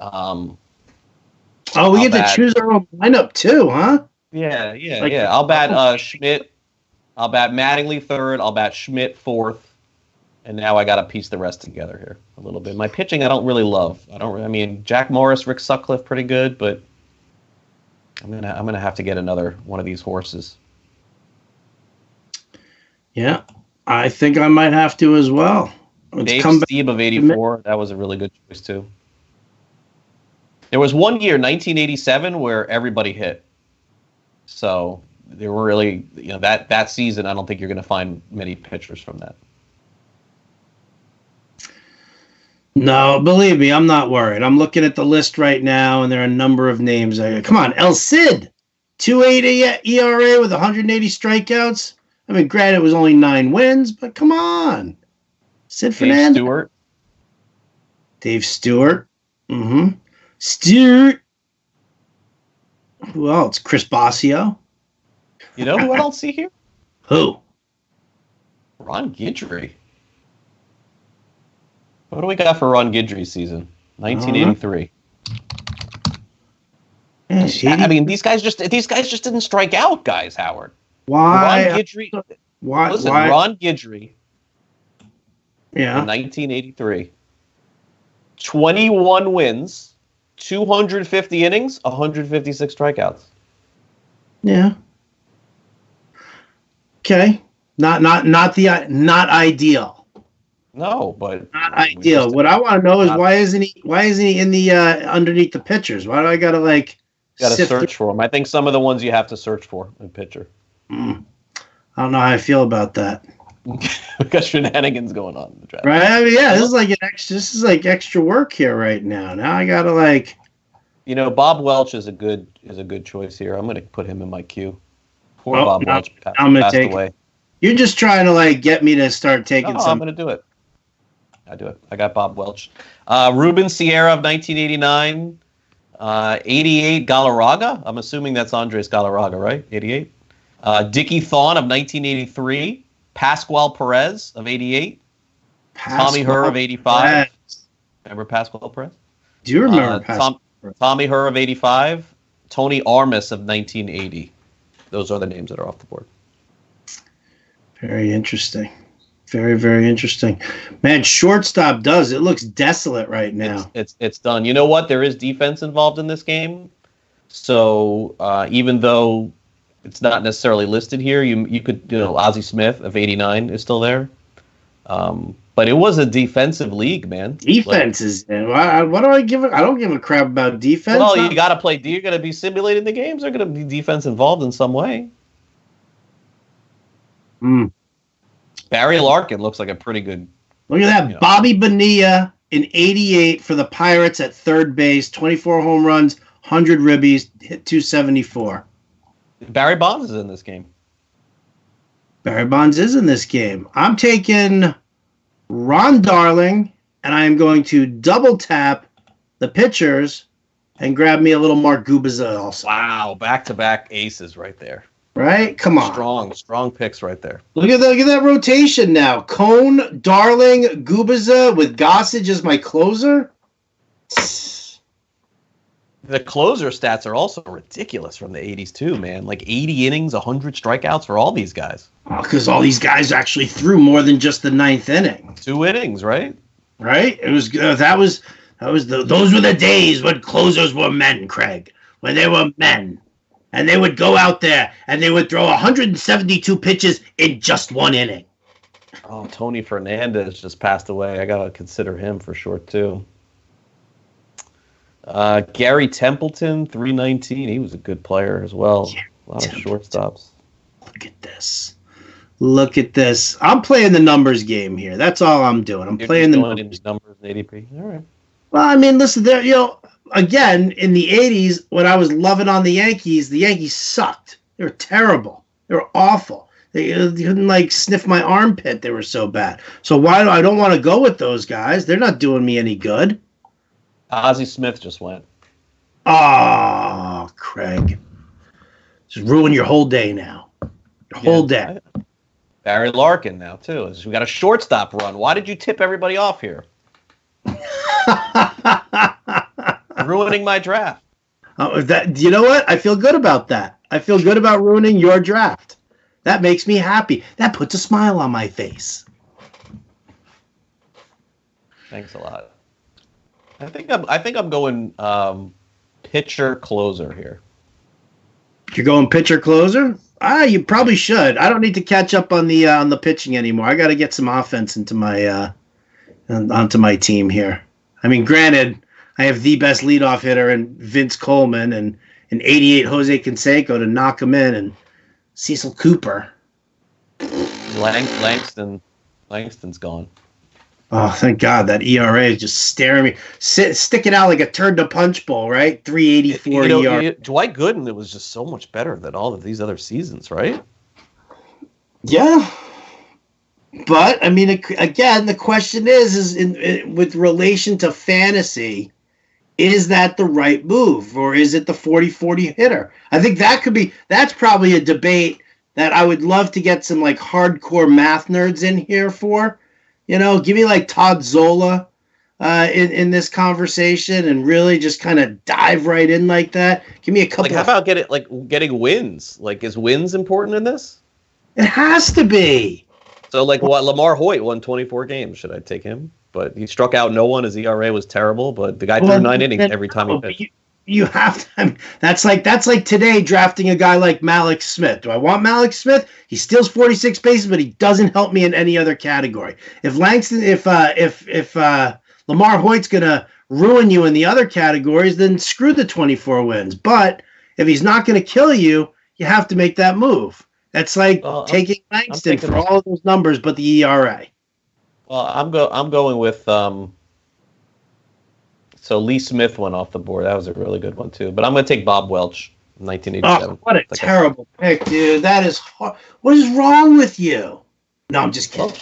get to choose our own lineup too, huh? Yeah. I'll bat Schmidt. I'll bat Mattingly third. I'll bat Schmidt fourth. And now I got to piece the rest together here a little bit. My pitching, I don't really love. Jack Morris, Rick Sutcliffe, pretty good, but I'm gonna have to get another one of these horses. Yeah, I think I might have to as well. Dave Stieb of 84. That was a really good choice too. There was one year, 1987, where everybody hit. So there were really, that season. I don't think you're going to find many pitchers from that. No, believe me, I'm not worried. I'm looking at the list right now, and there are a number of names. Come on, El Cid, 2.80 ERA with 180 strikeouts. Granted, it was only 9 wins, but come on. Sid Fernandez. Dave Stewart. Mm-hmm. Stewart. Who else? Chris Bosio. You know who I don't see here? Who? Ron Guidry. What do we got for Ron Guidry's season? 1983. These guys just didn't strike out, guys, Howard. Why? Ron Guidry. Why? Listen, why? Ron Guidry. Yeah. In 1983. 21 wins, 250 innings, 156 strikeouts. Yeah. Okay. Not ideal. No, but not ideal. What I want to know is why isn't he in the underneath the pitchers? Why do I gotta search for him? I think some of the ones you have to search for in pitcher. I don't know how I feel about that. We got shenanigans going on in the draft. Right? This is like extra work here right now. Now I gotta Bob Welch is a good choice here. I'm gonna put him in my queue. Poor Bob Welch passed away. You're just trying to get me to start taking I'm gonna do it. I do it. I got Bob Welch. Ruben Sierra of 1989. 88 Galarraga. I'm assuming that's Andres Galarraga, right? 88. Dickie Thon of 1983. Pascual Perez of 88. Tommy Herr of 85. Remember Pascual Perez? Do you remember Pascual? Tommy Herr of 85. Tony Armas of 1980. Those are the names that are off the board. Very interesting. Very, very interesting. Man, shortstop does. It looks desolate right now. It's done. You know what? There is defense involved in this game. So even though it's not necessarily listed here, you could, Ozzie Smith of 89 is still there. But it was a defensive league, man. Defense is. What do I give? I don't give a crap about defense. Well, you got to play. You're going to be simulating the games. There's going to be defense involved in some way. Barry Larkin looks like a pretty good. Look at that. Bobby Bonilla in 88 for the Pirates at third base. 24 home runs, 100 ribbies, hit 274. Barry Bonds is in this game. Barry Bonds is in this game. I'm taking Ron Darling, and I am going to double tap the pitchers and grab me a little Mark Gubiza also. Wow, back-to-back aces right there. Right? Come on. Strong picks right there. Look at that rotation now. Cone, Darling, Gubiza with Gossage as my closer. The closer stats are also ridiculous from the 80s too, man. Like 80 innings, 100 strikeouts for all these guys. Because all these guys actually threw more than just the ninth inning. 2 innings, right? Right? It was those were the days when closers were men, Craig. When they were men. And they would go out there and they would throw 172 pitches in just 1 inning. Oh, Tony Fernandez just passed away. I got to consider him for sure, too. Gary Templeton, 319. He was a good player as well. A lot of shortstops. Look at this. I'm playing the numbers game here. That's all I'm doing. I'm playing the numbers. Numbers in ADP. All right. Well, I mean, listen, again, in the 80s, when I was loving on the Yankees sucked. They were terrible. They were awful. They couldn't, sniff my armpit. They were so bad. So I don't want to go with those guys. They're not doing me any good. Ozzie Smith just went. Oh, Craig. Just ruin your whole day now. Your whole day. Barry Larkin now, too. We got a shortstop run. Why did you tip everybody off here? Ruining my draft. You know what? I feel good about that. I feel good about ruining your draft. That makes me happy. That puts a smile on my face. Thanks a lot. I think I'm going pitcher closer here. You're going pitcher closer? You probably should. I don't need to catch up on the pitching anymore. I got to get some offense into my onto my team here. I mean, granted, I have the best leadoff hitter in Vince Coleman and an 88 Jose Canseco to knock him in, and Cecil Cooper. Langston's gone. Oh, thank God. That ERA is just staring me. Sticking out like a turd to punch bowl, right? 384 ERA. Dwight Gooden, it was just so much better than all of these other seasons, right? Yeah. But, I mean, again, the question is with relation to fantasy, is that the right move? Or is it the 40-40 hitter? I think that's probably a debate that I would love to get some, hardcore math nerds in here for. Give me Todd Zola in this conversation and really just kind of dive right in like that. Give me a couple. How about getting wins? Is wins important in this? It has to be. So what? Lamar Hoyt won 24 games. Should I take him? But he struck out no one. His ERA was terrible. But the guy threw 9 innings every time he pitched. You have to. I mean, that's like today drafting a guy like Malik Smith. Do I want Malik Smith? He steals 46 bases, but he doesn't help me in any other category. If Lamar Hoyt's gonna ruin you in the other categories, then screw the 24 wins. But if he's not gonna kill you, you have to make that move. That's taking Langston for all of those numbers, but the ERA. Well, I'm going with So Lee Smith went off the board. That was a really good one, too. But I'm going to take Bob Welch, 1987. Oh, what a terrible pick, dude. That is hard. What is wrong with you? No, I'm just kidding.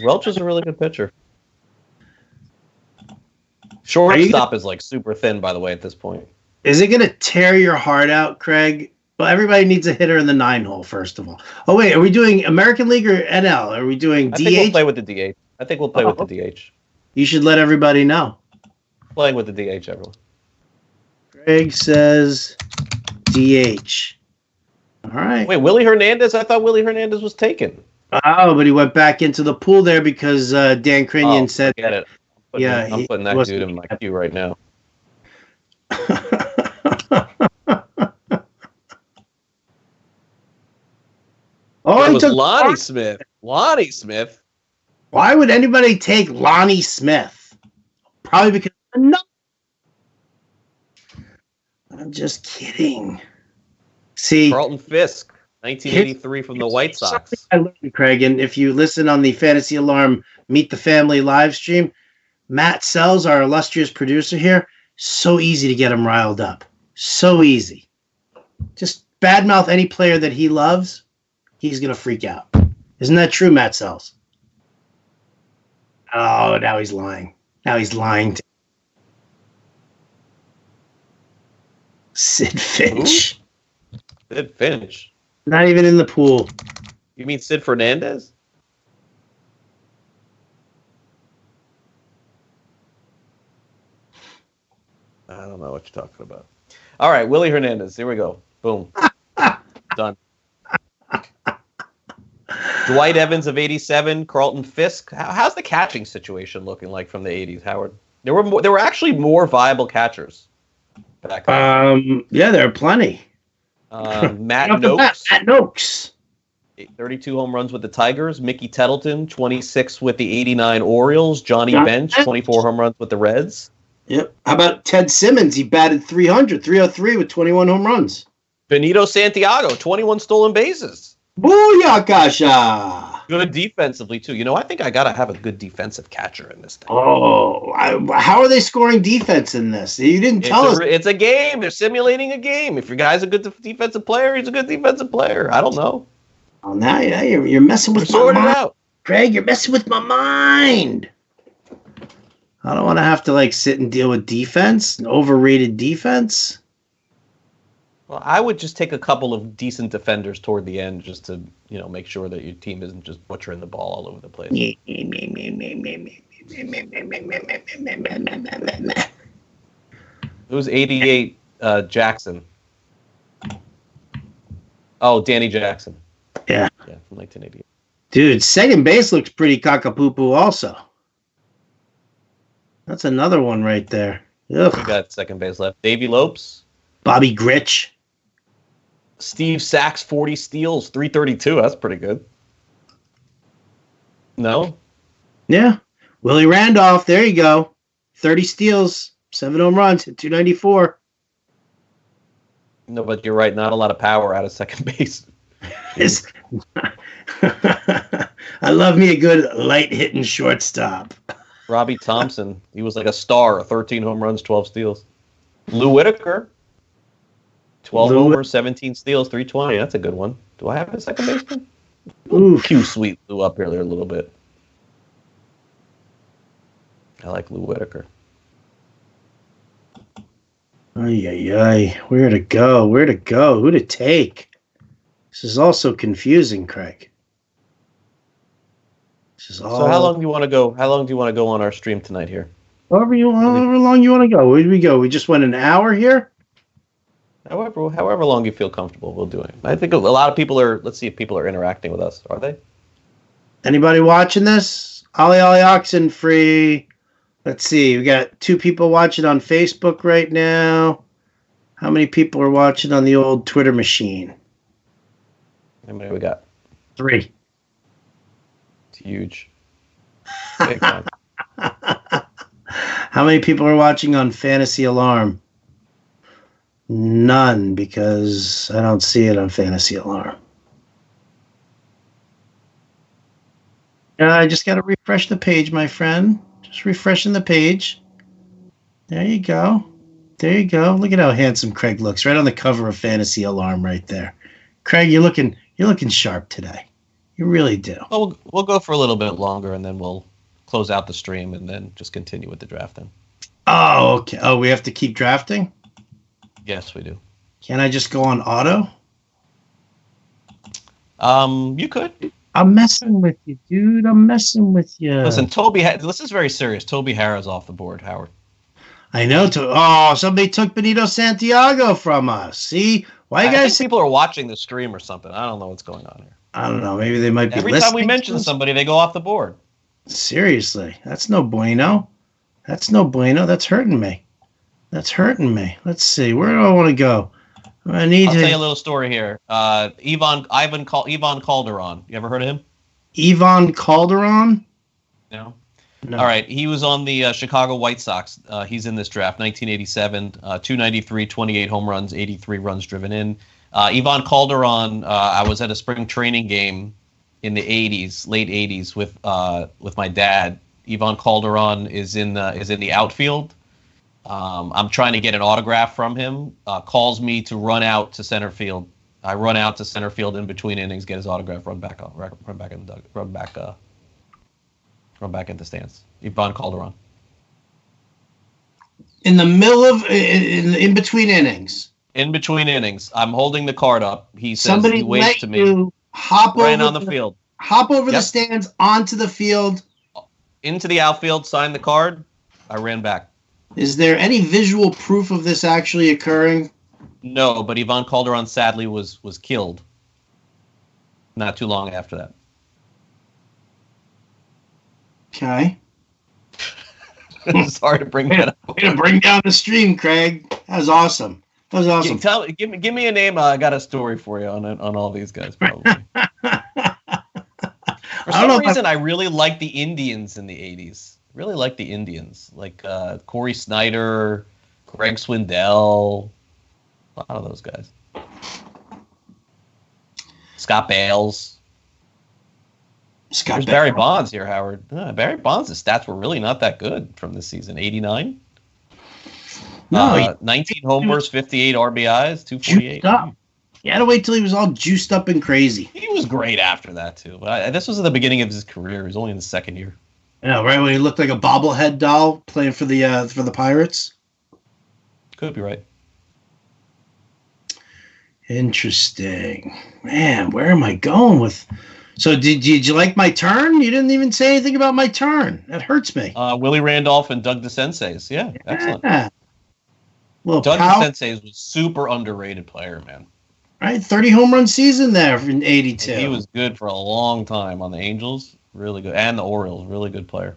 Welch is a really good pitcher. Shortstop is like super thin, by the way, at this point. Is it going to tear your heart out, Craig? Well, everybody needs a hitter in the 9-hole, first of all. Oh, wait, are we doing American League or NL? Are we doing DH? I think we'll play with the DH. I think we'll play with the DH. You should let everybody know. Playing with the DH, everyone. Craig says DH. All right. Wait, Willie Hernandez? I thought Willie Hernandez was taken. Oh, but he went back into the pool there because Dan Crinion said. Forget it. I'm putting that dude in my queue right now. Oh, it was Lonnie Smith. Lonnie Smith. Why would anybody take Lonnie Smith? Probably because no. I'm just kidding. See, Carlton Fisk, 1983 from the White Sox. I love you, Craig, and if you listen on the Fantasy Alarm Meet the Family live stream, Matt Sells, our illustrious producer here, so easy to get him riled up. So easy. Just badmouth any player that he loves, he's going to freak out. Isn't that true, Matt Sells? Oh, now he's lying. Now he's lying. Sid Finch. Who? Sid Finch. Not even in the pool. You mean Sid Fernandez? I don't know what you're talking about. All right, Willie Hernandez. Here we go. Boom. Done. Dwight Evans of 87, Carlton Fisk. How's the catching situation looking like from the 80s, Howard? There were actually more viable catchers back then. Yeah, there are plenty. Matt Noakes. Matt Noakes. 32 home runs with the Tigers. Mickey Tettleton, 26 with the 89 Orioles. Johnny Bench, 24 home runs with the Reds. Yep. How about Ted Simmons? He batted 303 with 21 home runs. Benito Santiago, 21 stolen bases. Booyakasha! Good defensively, too. You know, I think I got to have a good defensive catcher in this thing. Oh, how are they scoring defense in this? You didn't tell us. It's a game. They're simulating a game. If your guy's a good defensive player, he's a good defensive player. I don't know. Oh, now you're messing with my mind. Sort it out. Craig, you're messing with my mind. I don't want to have to sit and deal with defense, an overrated defense. Well, I would just take a couple of decent defenders toward the end just to, make sure that your team isn't just butchering the ball all over the place. It was 88 Jackson. Oh, Danny Jackson. Yeah. Yeah, from 1988. Dude, second base looks pretty cockapoo also. That's another one right there. Ugh. We got second base left. Davey Lopes. Bobby Grich. Steve Sachs, 40 steals, 332. That's pretty good. No? Yeah. Willie Randolph, there you go. 30 steals, 7 home runs, hit 294. No, but you're right. Not a lot of power out of second base. I love me a good light-hitting shortstop. Robbie Thompson, he was like a star, 13 home runs, 12 steals. Lou Whitaker, 12 homers, 17 steals, 320. That's a good one. Do I have a second baseman? Cue sweet Lou up here there a little bit. I like Lou Whitaker. Ay. Where to go? Who to take? This is also confusing, Craig. So how long do you want to go? How long do you want to go on our stream tonight here? However long you want to go. Where did we go? We just went an hour here? However long you feel comfortable, we'll do it. I think a lot of people are, let's see if people are interacting with us. Are they? Anybody watching this? Ollie Oxen free. Let's see. We got 2 people watching on Facebook right now. How many people are watching on the old Twitter machine? How many we got? 3. It's huge. Big time. How many people are watching on Fantasy Alarm? None, because I don't see it on Fantasy Alarm. I just got to refresh the page, my friend. Just refreshing the page. There you go. Look at how handsome Craig looks, right on the cover of Fantasy Alarm right there. Craig, you're looking sharp today. You really do. Well, we'll go for a little bit longer, and then we'll close out the stream, and then just continue with the draft then. Oh, okay. Oh, we have to keep drafting? Yes, we do. Can't I just go on auto? You could. I'm messing with you, dude. I'm messing with you. Listen, this is very serious. Toby Harrah's off the board, Howard. I know. Somebody took Benito Santiago from us. See? Why you I guys think people are watching the stream or something. I don't know what's going on here. I don't know. Maybe they might be Every listening time we mention somebody, they go off the board. Seriously. That's no bueno. That's no bueno. That's hurting me. That's hurting me. Let's see. Where do I want to go? I'll tell you a little story here. Ivan Calderon. You ever heard of him? Ivan Calderon? No. All right. He was on the Chicago White Sox. He's in this draft, 1987, 293, 28 home runs, 83 runs driven in. Ivan Calderon, I was at a spring training game in the 80s, late 80s with my dad. Ivan Calderon is in the outfield. I'm trying to get an autograph from him. Calls me to run out to center field. I run out to center field in between innings, get his autograph, run back in the stands. Ivan Calderon. In the middle of in between innings. In between innings, I'm holding the card up. He says Somebody he waves to me. You hop ran over on the field. Hop over the stands onto the field. Into the outfield, sign the card. I ran back. Is there any visual proof of this actually occurring? No, but Ivan Calderon sadly was killed not too long after that. Okay. Sorry to bring that up. Way to bring down the stream, Craig. That was awesome. Give me a name. I got a story for you on all these guys. Probably. For some reason, I really like the Indians in the 80s. Really like the Indians, like Corey Snyder, Greg Swindell, a lot of those guys. Scott Bales. There's Barry Bonds here, Howard. Barry Bonds' stats were really not that good from this season. 89. No, 19 homers, 58 RBIs, 248. You had to wait till he was all juiced up and crazy. He was great after that too, but this was at the beginning of his career. He was only in the second year. Yeah, right when he looked like a bobblehead doll playing for the Pirates. Could be right. Interesting, man. Where am I going with? So did you like my turn? You didn't even say anything about my turn. That hurts me. Willie Randolph and Doug DeSenses. Yeah, excellent. Well, Doug DeSenses was super underrated player, man. Right, 30 home run season there in '82. He was good for a long time on the Angels. Really good. And the Orioles. Really good player.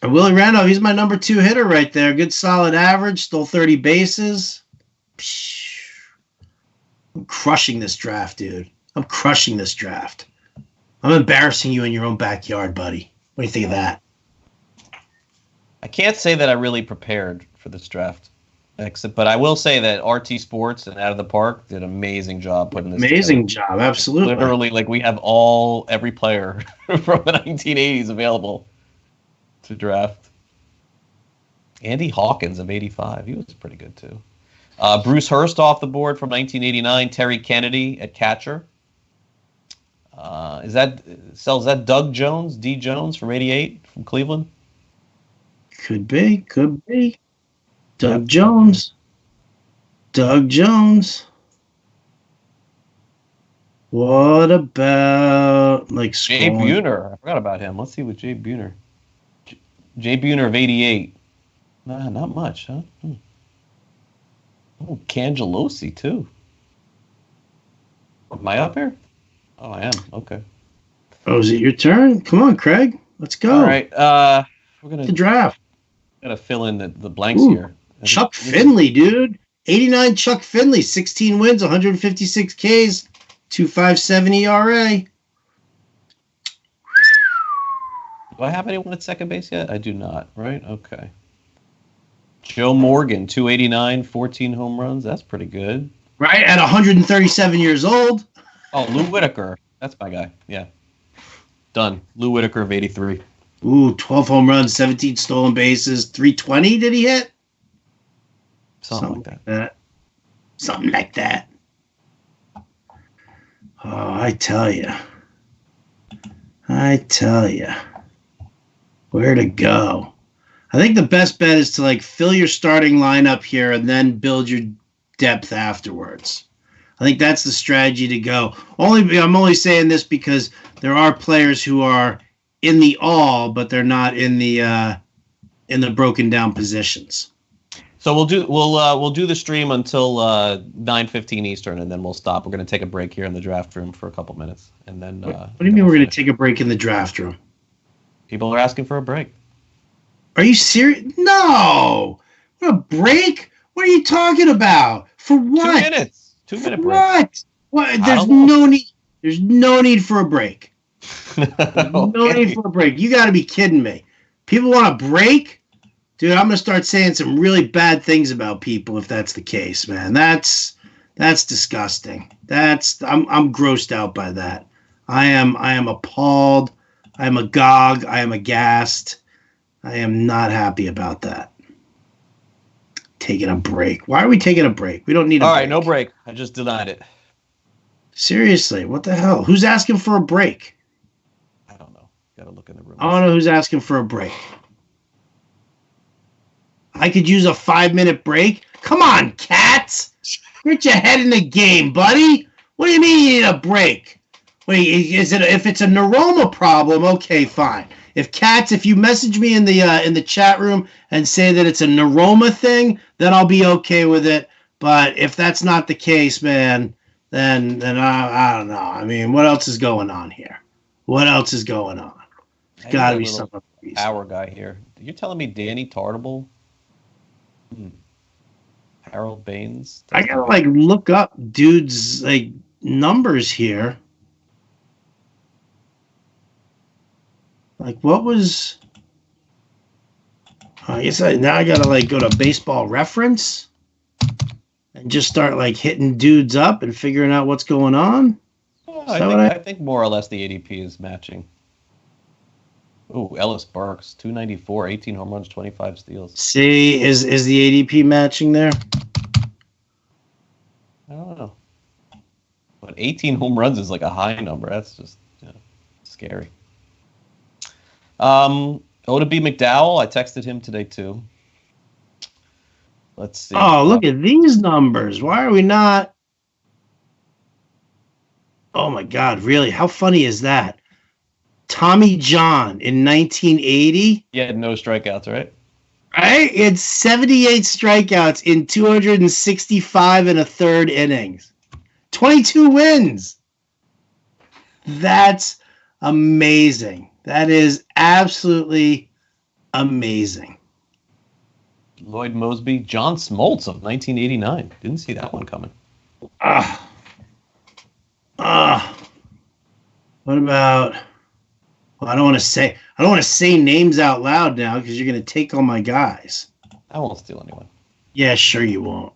And Willie Randolph, he's my number 2 hitter right there. Good solid average. Stole 30 bases. I'm crushing this draft, dude. I'm crushing this draft. I'm embarrassing you in your own backyard, buddy. What do you think of that? I can't say that I really prepared for this draft. But I will say that RT Sports and Out of the Park did an amazing job putting this Amazing job, absolutely. Literally, like we have every player from the 1980s available to draft. Andy Hawkins of 85, he was pretty good too. Bruce Hurst off the board from 1989. Terry Kennedy at catcher. Is that Doug Jones, D. Jones from 88 from Cleveland? Could be. Doug Jones. What about Jay Buhner? I forgot about him. Let's see what Jay Buhner. Jay Buhner of 88. Nah, not much, huh? Oh, Cangelosi too. Am I up here? Oh, I am. Okay. Oh, is it your turn? Come on, Craig. Let's go. All right. We're gonna draft. Gotta fill in the blanks here. Chuck Finley, dude. 89 Chuck Finley, 16 wins, 156 Ks, 2.57 ERA. Do I have anyone at second base yet? I do not, right? Okay. Joe Morgan, 289, 14 home runs. That's pretty good. Right, at 137 years old. Oh, Lou Whitaker. That's my guy. Yeah. Done. Lou Whitaker of 83. Ooh, 12 home runs, 17 stolen bases, 320 did he hit? Something like that. Something like that. Oh, I tell you. Where to go? I think the best bet is to like fill your starting lineup here and then build your depth afterwards. I think that's the strategy to go. I'm only saying this because there are players who are in the all, but they're not in the broken down positions. So we'll do the stream until 9:15 Eastern, and then we'll stop. We're going to take a break here in the draft room for a couple minutes, and then. What do you mean we're going to take a break in the draft room? People are asking for a break. Are you serious? No, what a break. What are you talking about? For what? 2 minutes. 2-minute break. What? There's no need. There's no need for a break. Okay. No need for a break. You got to be kidding me. People want a break? Dude, I'm gonna start saying some really bad things about people if that's the case, man. That's disgusting. I'm grossed out by that. I am appalled. I am agog. I am aghast. I am not happy about that. Taking a break. Why are we taking a break? We don't need a break. All right, no break. I just denied it. Seriously, what the hell? Who's asking for a break? I don't know. Got to look in the room. I don't know who's asking for a break. I could use a 5-minute break. Come on, cats. Get your head in the game, buddy. What do you mean you need a break? Wait, if it's a neuroma problem, okay, fine. If you message me in the chat room and say that it's a neuroma thing, then I'll be okay with it. But if that's not the case, man, then I don't know. I mean, what else is going on here? What else is going on? There's got to be something. Our guy here. You're telling me Danny Tartable? Harold Baines? I gotta like look up dudes like numbers here. Like what was? I guess now I gotta like go to Baseball Reference and just start like hitting dudes up and figuring out what's going on. I think more or less the ADP is matching. Ooh, Ellis Burks, 294, 18 home runs, 25 steals. See, is the ADP matching there? I don't know. But 18 home runs is like a high number. That's just scary. Oda B. McDowell, I texted him today too. Let's see. Oh, look at these numbers. Why are we not? Oh my God, really? How funny is that? Tommy John in 1980. He had no strikeouts, right? Right? He had 78 strikeouts in 265 and a third innings. 22 wins. That's amazing. That is absolutely amazing. Lloyd Mosby, John Smoltz of 1989. Didn't see that one coming. What about? Well, I don't want to say names out loud now because you're going to take all my guys. I won't steal anyone. Yeah, sure you won't.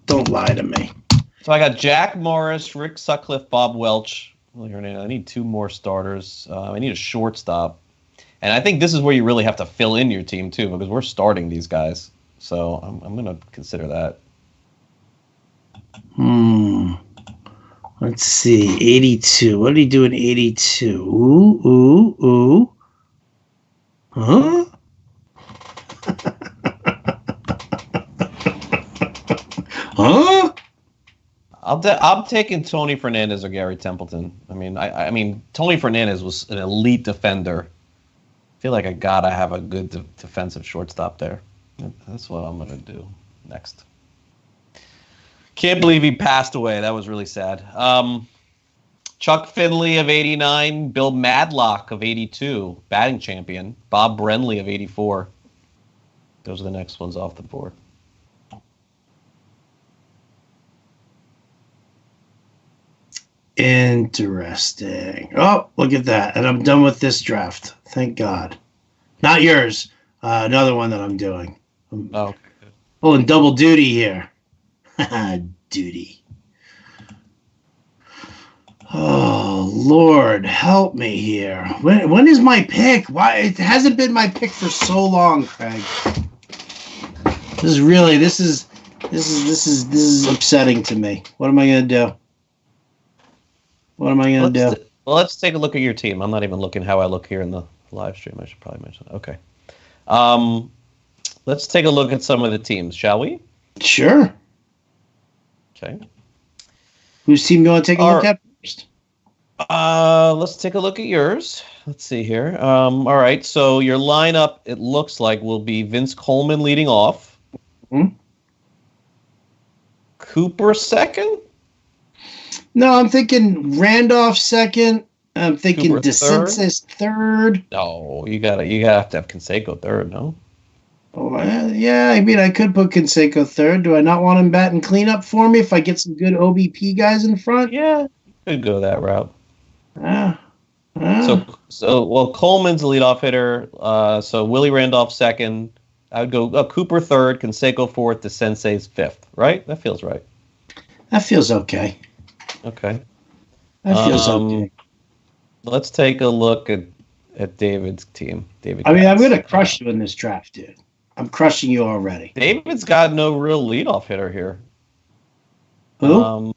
Don't lie to me. So I got Jack Morris, Rick Sutcliffe, Bob Welch. I need 2 more starters. I need a shortstop. And I think this is where you really have to fill in your team, too, because we're starting these guys. So I'm going to consider that. Let's see. 82. What did he do in 82? Ooh. Huh? Huh? I'm taking Tony Fernandez or Gary Templeton. I mean, Tony Fernandez was an elite defender. I feel like I gotta have a good defensive shortstop there. That's what I'm gonna do next. Can't believe he passed away. That was really sad. Chuck Finley of 89, Bill Madlock of 82, batting champion. Bob Brenly of 84. Those are the next ones off the board. Interesting. Oh, look at that. And I'm done with this draft. Thank God. Not yours. Another one that I'm doing. Okay. Pulling double duty here. Duty. Oh, Lord, help me here. When is my pick? Why it hasn't been my pick for so long, Craig. This is upsetting to me. What am I gonna do? Well, let's take a look at your team. I'm not even looking how I look here in the live stream. I should probably mention that. Okay. Let's take a look at some of the teams, shall we? Sure. Okay. Whose team you want to take a look at first? Let's take a look at yours. Let's see here. All right. So your lineup, it looks like, will be Vince Coleman leading off. Mm-hmm. Cooper second? No, I'm thinking Randolph second. I'm thinking DeCinces third. No, you have to have Canseco third, no? Oh, yeah, I mean, I could put Canseco third. Do I not want him batting cleanup for me if I get some good OBP guys in front? Yeah, could go that route. So Coleman's the leadoff hitter. So Willie Randolph second. I would go Cooper third, Canseco fourth, DeCinces fifth. Right? That feels right. That feels okay. Okay. That feels okay. Let's take a look at David's team. I'm going to crush you in this draft, dude. I'm crushing you already. David's got no real leadoff hitter here. Who?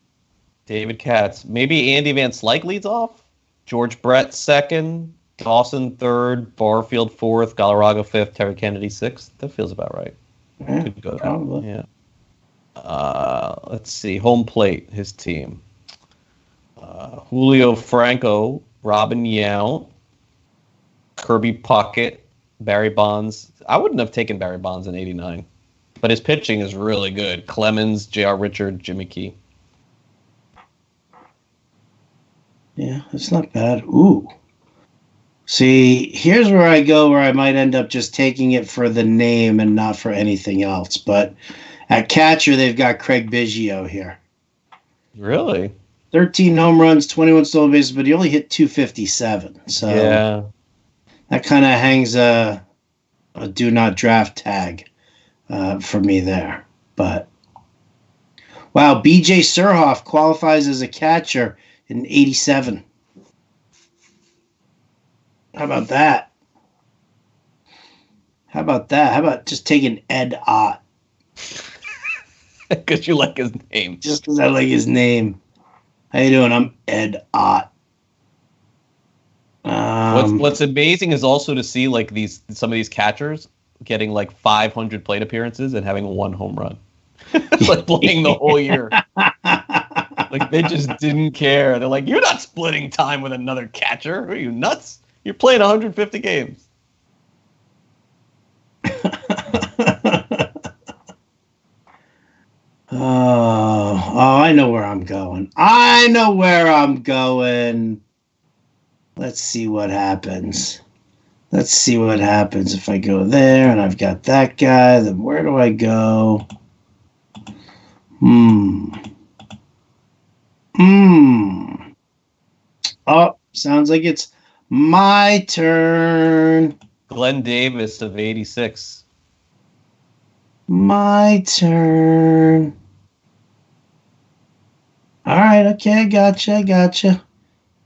David Katz. Maybe Andy Van Slyke leads off. George Brett second. Dawson third. Barfield fourth. Galarraga fifth. Terry Kennedy sixth. That feels about right. Yeah, could go probably. Yeah. Let's see. Home plate. His team. Julio Franco. Robin Yount. Kirby Puckett. Barry Bonds. I wouldn't have taken Barry Bonds in '89, but his pitching is really good. Clemens, J.R. Richard, Jimmy Key. Yeah, it's not bad. Ooh. See, here's where I go where I might end up just taking it for the name and not for anything else. But at catcher, they've got Craig Biggio here. Really? 13 home runs, 21 stolen bases, but he only hit 257. So yeah, that kind of hangs a do not draft tag for me there. But wow, B.J. Surhoff qualifies as a catcher in '87. How about that? How about just taking Ed Ott? Because you like his name. Just because I like his name. How you doing? I'm Ed Ott. What's amazing is also to see like some of these catchers getting like 500 plate appearances and having one home run. Like playing the whole year. Like they just didn't care. They're like, you're not splitting time with another catcher. Are you nuts? You're playing 150 games. Oh, I know where I'm going. Let's see what happens. If I go there and I've got that guy, then where do I go? Oh, sounds like it's my turn. Glenn Davis of 86. My turn. All right, okay, I gotcha.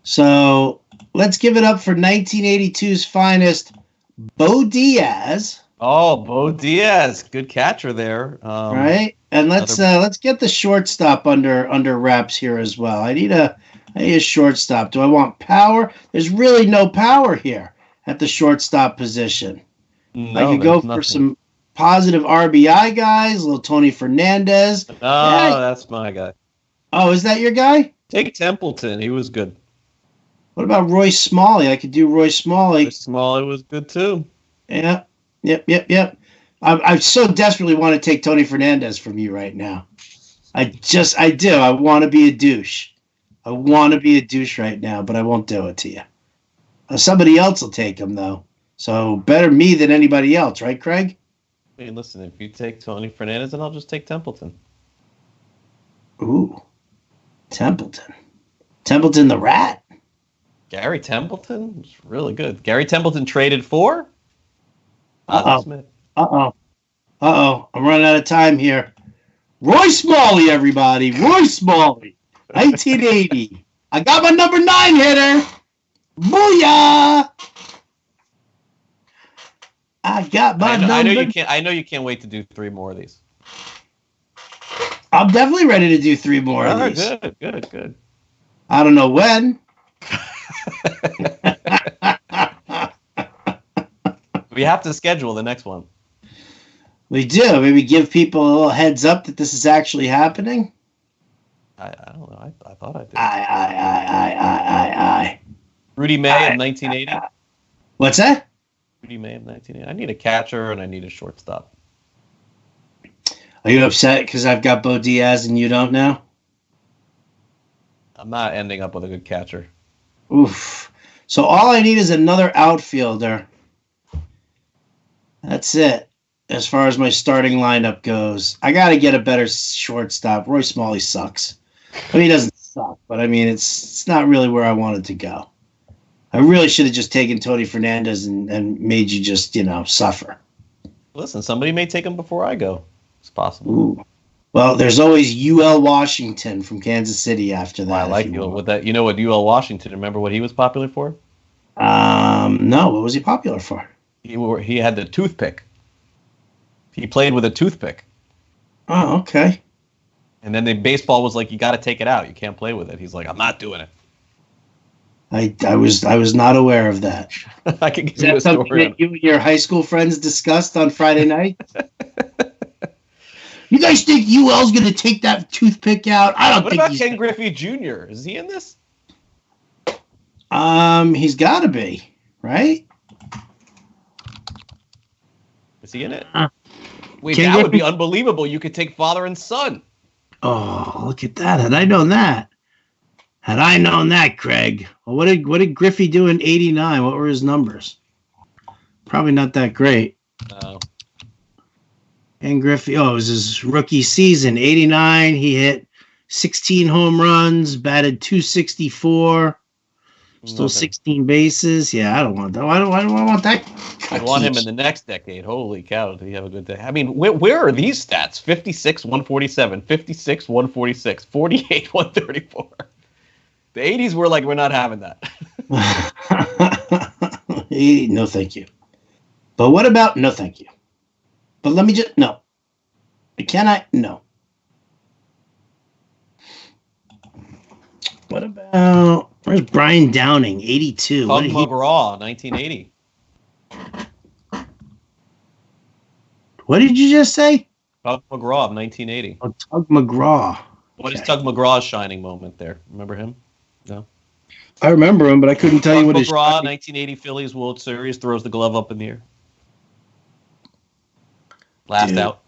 So let's give it up for 1982's finest, Bo Diaz. Oh, Bo Diaz, good catcher there. Right, and let's get the shortstop under wraps here as well. I need a shortstop. Do I want power? There's really no power here at the shortstop position. No, I could go for some positive RBI guys, little Tony Fernandez. Oh, that's my guy. Oh, is that your guy? Take Templeton. He was good. What about Roy Smalley? I could do Roy Smalley. Roy Smalley was good too. Yeah. Yep. I so desperately want to take Tony Fernandez from you right now. I do. I want to be a douche. Right now, but I won't do it to you. Somebody else will take him, though. So better me than anybody else, right, Craig? Hey, listen, if you take Tony Fernandez, then I'll just take Templeton. Ooh. Templeton the Rat? Gary Templeton was really good. Gary Templeton traded for? Smith. Uh-oh. I'm running out of time here. Roy Smalley, everybody. Roy Smalley. 1980. I got my number 9 hitter. Booyah! I got my number. I know you can't wait to do 3 more of these. I'm definitely ready to do 3 more of these. Good. I don't know when. We have to schedule the next one. We do. Maybe give people a little heads up that this is actually happening. I don't know. I thought I did. I. Rudy May of 1980. What's that? Rudy May of 1980. I need a catcher and I need a shortstop. Are you upset because I've got Bo Diaz and you don't now? I'm not ending up with a good catcher. Oof. So all I need is another outfielder. That's it. As far as my starting lineup goes, I got to get a better shortstop. Roy Smalley sucks. I mean, he doesn't suck, but I mean, it's not really where I wanted to go. I really should have just taken Tony Fernandez and made you just, suffer. Listen, somebody may take him before I go. It's possible. Ooh. Well, there's always UL Washington from Kansas City after that. I like you with that. You know what UL Washington? Remember what he was popular for? No. What was he popular for? He had the toothpick. He played with a toothpick. Oh, okay. And then the baseball was like, you got to take it out. You can't play with it. He's like, I'm not doing it. I was not aware of that. I could give Is you a that something story. that you and your high school friends discussed on Friday night? You guys think UL's going to take that toothpick out? I don't think. What about Ken Griffey Jr.? Is he in this? He's got to be, right? Is he in it? Wait, Ken that Griffey? would be unbelievable. You could take father and son. Oh, look at that! Had I known that, Craig. Well, what did Griffey do in '89? What were his numbers? Probably not that great. No. And Griffey, it was his rookie season, '89. He hit 16 home runs, batted .264, still 16 bases. Yeah, I don't want that. Why do I want that? I want him in the next decade. Holy cow, did he have a good day? I mean, where are these stats? 56, 147, 56, 146, 48, 134. The 80s were like, we're not having that. No, thank you. But what about no, thank you? But let me just, no. Can I? No. What about, where's Brian Downing, 82? Tug McGraw, 1980. What did you just say? Tug McGraw of 1980. Oh, Tug McGraw. What is Tug McGraw's shining moment there? Remember him? No? I remember him, but I couldn't tell Tug you what his... McGraw, 1980 Phillies World Series, throws the glove up in the air. Last out.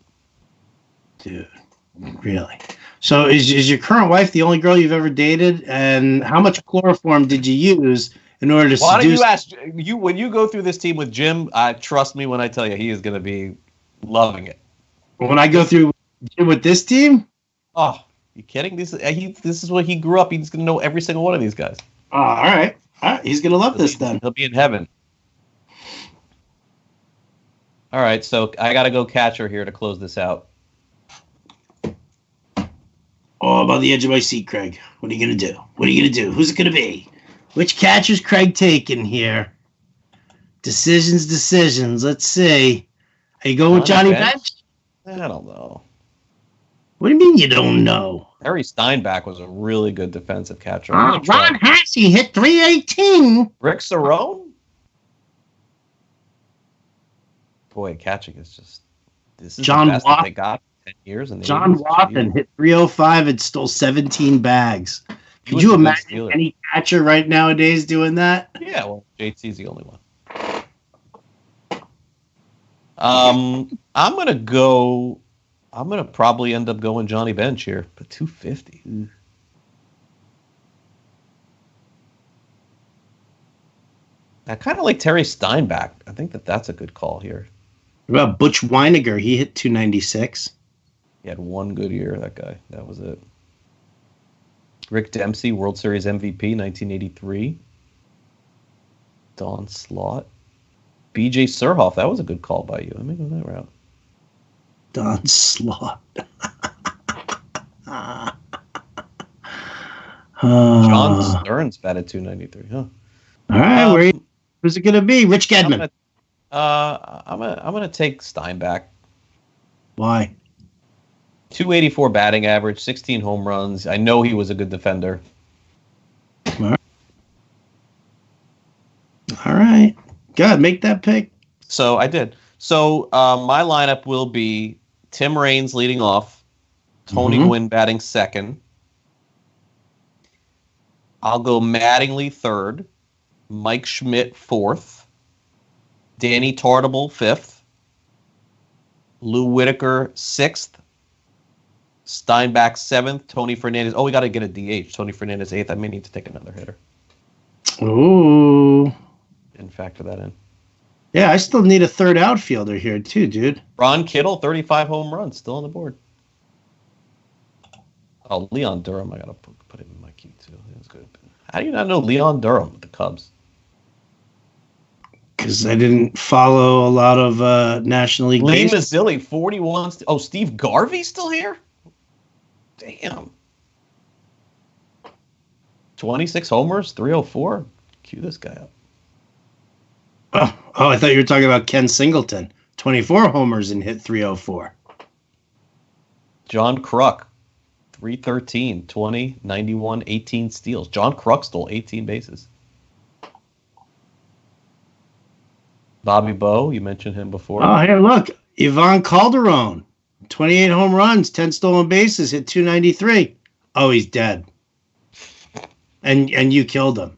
Dude, really? So is your current wife the only girl you've ever dated? And how much chloroform did you use in order to Why don't seduce... you ask you when you go through this team with Jim? Trust me when I tell you, he is going to be loving it. When I go through with this team? Oh, you kidding? This is what he grew up. He's going to know every single one of these guys. Oh, all right. He's going to love this then. He'll be in heaven. All right, so I got to go catcher here to close this out. Oh, I'm on the edge of my seat, Craig. What are you going to do? What are you going to do? Who's it going to be? Which catcher's Craig taking here? Decisions. Let's see. Are you going with Johnny Bench? I don't know. What do you mean you don't know? Harry Steinbach was a really good defensive catcher. Ron Hasse hit 318. Rick Cerrone? Boy, catching is just... This is John the best Watson. that they got for 10 years. And John Watson hit 305 and stole 17 bags. Could you imagine any catcher right nowadays doing that? Yeah, well, JT's the only one. I'm gonna probably end up going Johnny Bench here, but 250. Ooh. I kind of like Terry Steinbach. I think that's a good call here. What about Butch Weiniger? He hit 296. He had one good year, that guy. That was it. Rick Dempsey, World Series MVP, 1983. Don Slott. B.J. Surhoff, that was a good call by you. Let me go that route. Don Slott. John Stearns batted 293. Huh. All right, who's it gonna be? Rich Gedman. I'm gonna take Steinbach. Why? 284 batting average, 16 home runs. I know he was a good defender. All right. God, make that pick. So I did. So my lineup will be Tim Raines leading off, Tony Gwynn batting second. I'll go Mattingly third, Mike Schmidt fourth, Danny Tartable fifth, Lou Whitaker sixth, Steinbach seventh, Tony Fernandez. Oh, we got to get a DH. Tony Fernandez eighth. I may need to take another hitter. Ooh. Didn't factor that in. Yeah, I still need a third outfielder here too, dude. Ron Kittle, 35 home runs, still on the board. Oh, Leon Durham, I got to put him in my queue too. That's good. How do you not know Leon Durham with the Cubs? Because I didn't follow a lot of National League Lee baseball. Mazzilli, 41. Oh, Steve Garvey's still here? Damn. 26 homers, 304. Cue this guy up. Oh, I thought you were talking about Ken Singleton. 24 homers and hit 304. John Kruk, 313, 20, 91, 18 steals. John Kruk stole 18 bases. Bobby Bowe, you mentioned him before. Oh, here, look. Ivan Calderon, 28 home runs, 10 stolen bases, hit 293. Oh, he's dead. And you killed him.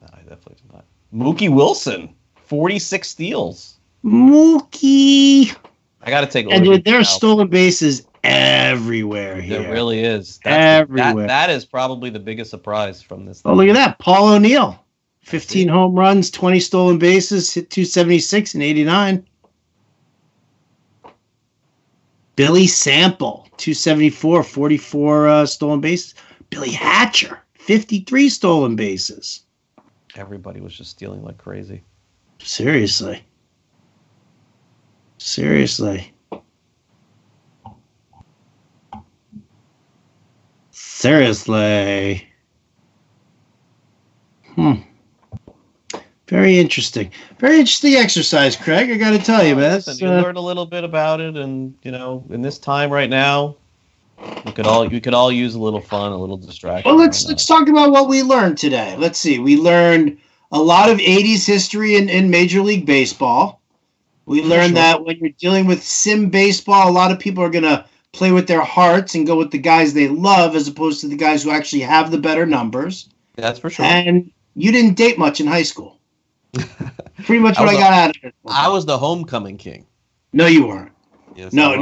No, I definitely did not. Mookie Wilson, 46 steals. Mookie. I got to take a look. And look. there are stolen bases everywhere here. There really is. Everywhere. That is probably the biggest surprise from this. Oh, look at that. Paul O'Neill, 15 home runs, 20 stolen bases, hit 276 and 89. Billy Sample, 274, 44 stolen bases. Billy Hatcher, 53 stolen bases. Everybody was just stealing like crazy. Seriously. Seriously. Very interesting. Very interesting exercise, Craig. I got to tell you, man. Listen, you learn a little bit about it, and in this time right now, we could all use a little fun, a little distraction. Well, let's talk about what we learned today. Let's see. We learned a lot of 80s history in Major League Baseball. We learned that when you're dealing with sim baseball, a lot of people are going to play with their hearts and go with the guys they love as opposed to the guys who actually have the better numbers. That's for sure. And you didn't date much in high school. Pretty much what I got out of it. I was the homecoming king. No, you weren't. Yes, no.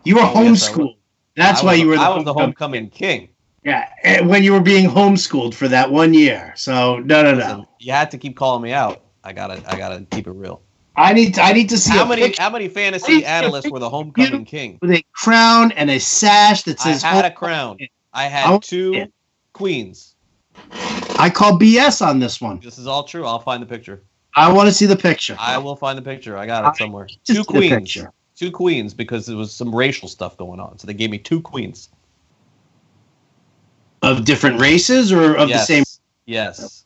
You were homeschooled. That's why you were the homecoming king. Yeah, when you were being homeschooled for that 1 year. So no. You had to keep calling me out. I gotta keep it real. I need to see how many fantasy analysts were the homecoming king with a crown and a sash that says. I had a crown. I had two queens. I call BS on this one. This is all true. I'll find the picture. I want to see the picture. I will find the picture. I got it somewhere. Two queens. Two queens because there was some racial stuff going on. So they gave me two queens. Of different races or of the same? Yes.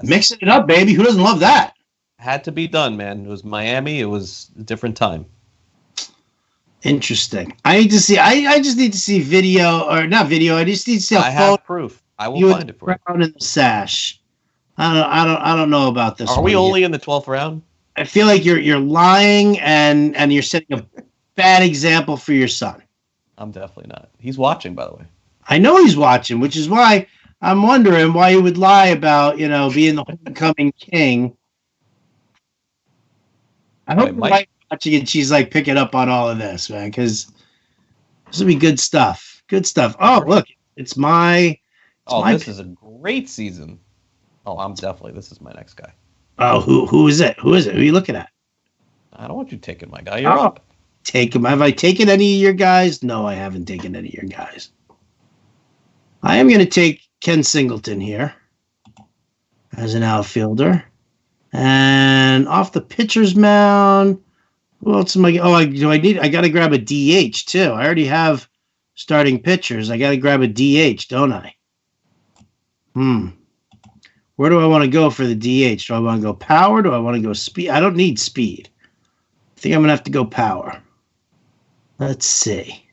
Mixing it up, baby. Who doesn't love that? Had to be done, man. It was Miami. It was a different time. Interesting. I just need to see video, or not video. I just need to see a photo. I have proof. I will find it for you. Crown in the sash. I don't know about this. Are we only in the 12th round? I feel like you're lying and you're setting a bad example for your son. I'm definitely not. He's watching, by the way. I know he's watching, which is why I'm wondering why you would lie about being the homecoming king. I hope Mike's watching and she's like picking up on all of this, man, because this will be good stuff. Good stuff. Oh, look, it's my. This is a great season. Oh, this is my next guy. Oh, who is it? Who is it? Who are you looking at? I don't want you taking my guy. You're up. Take him. Have I taken any of your guys? No, I haven't taken any of your guys. I am going to take Ken Singleton here as an outfielder. And off the pitcher's mound, who else am I? I got to grab a DH too. I already have starting pitchers. I got to grab a DH, don't I? Where do I want to go for the DH? Do I want to go power? Do I want to go speed? I don't need speed. I think I'm going to have to go power. Let's see.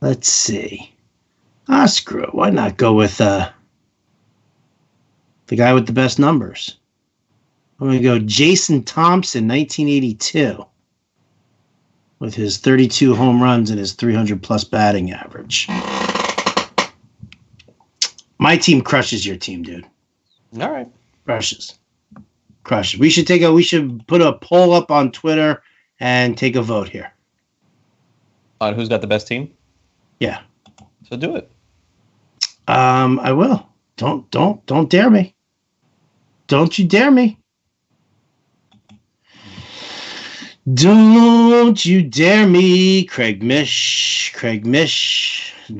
Screw it. Why not go with the guy with the best numbers? I'm going to go Jason Thompson, 1982. with his 32 home runs and his 300-plus batting average. My team crushes your team, dude. All right. Crushes. We should put a poll up on Twitter and take a vote here. On who's got the best team? Yeah. So do it. I will. Don't dare me. Don't you dare me. Don't you dare me, Craig Mish.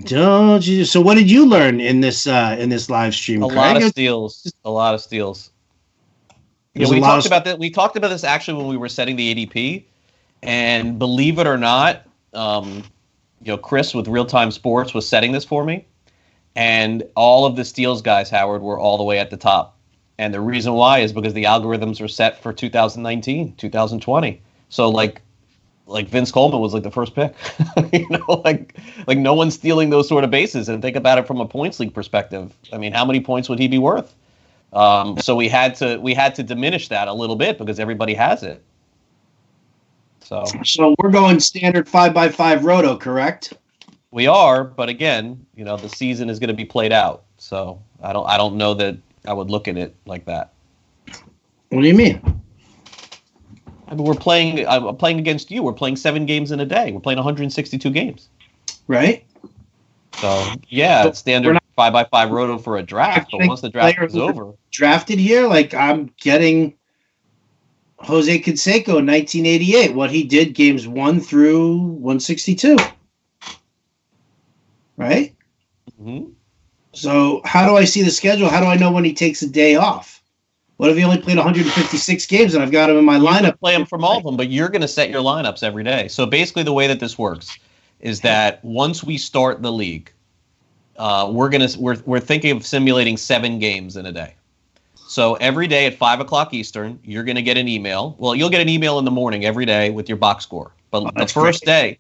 Don't you? So what did you learn in this live stream, Craig? A lot of steals. Yeah, we talked about that. We talked about this actually when we were setting the ADP, and believe it or not, Chris with Real Time Sports was setting this for me, and all of the steals guys, Howard, were all the way at the top. And the reason why is because the algorithms are set for 2019, 2020. So like Vince Coleman was like the first pick, like no one's stealing those sort of bases. And think about it from a points league perspective. I mean, how many points would he be worth? So we had to diminish that a little bit because everybody has it. So we're going standard 5x5 roto, correct? We are, but again, the season is going to be played out. So I don't know that I would look at it like that. What do you mean? I mean, I'm playing against you. We're playing 7 games in a day. We're playing 162 games. Right. So, yeah, it's standard 5x5 roto for a draft, but once the draft is over. Drafted here, like I'm getting Jose Canseco in 1988, what he did games 1 through 162. Right? Mm-hmm. So how do I see the schedule? How do I know when he takes a day off? What if he only played 156 games and I've got him in my lineup? Play him from all of them, but you're going to set your lineups every day. So basically the way that this works is that once we start the league, we're thinking of simulating 7 games in a day. So every day at 5 o'clock Eastern, you're going to get an email. Well, you'll get an email in the morning every day with your box score. But the first day,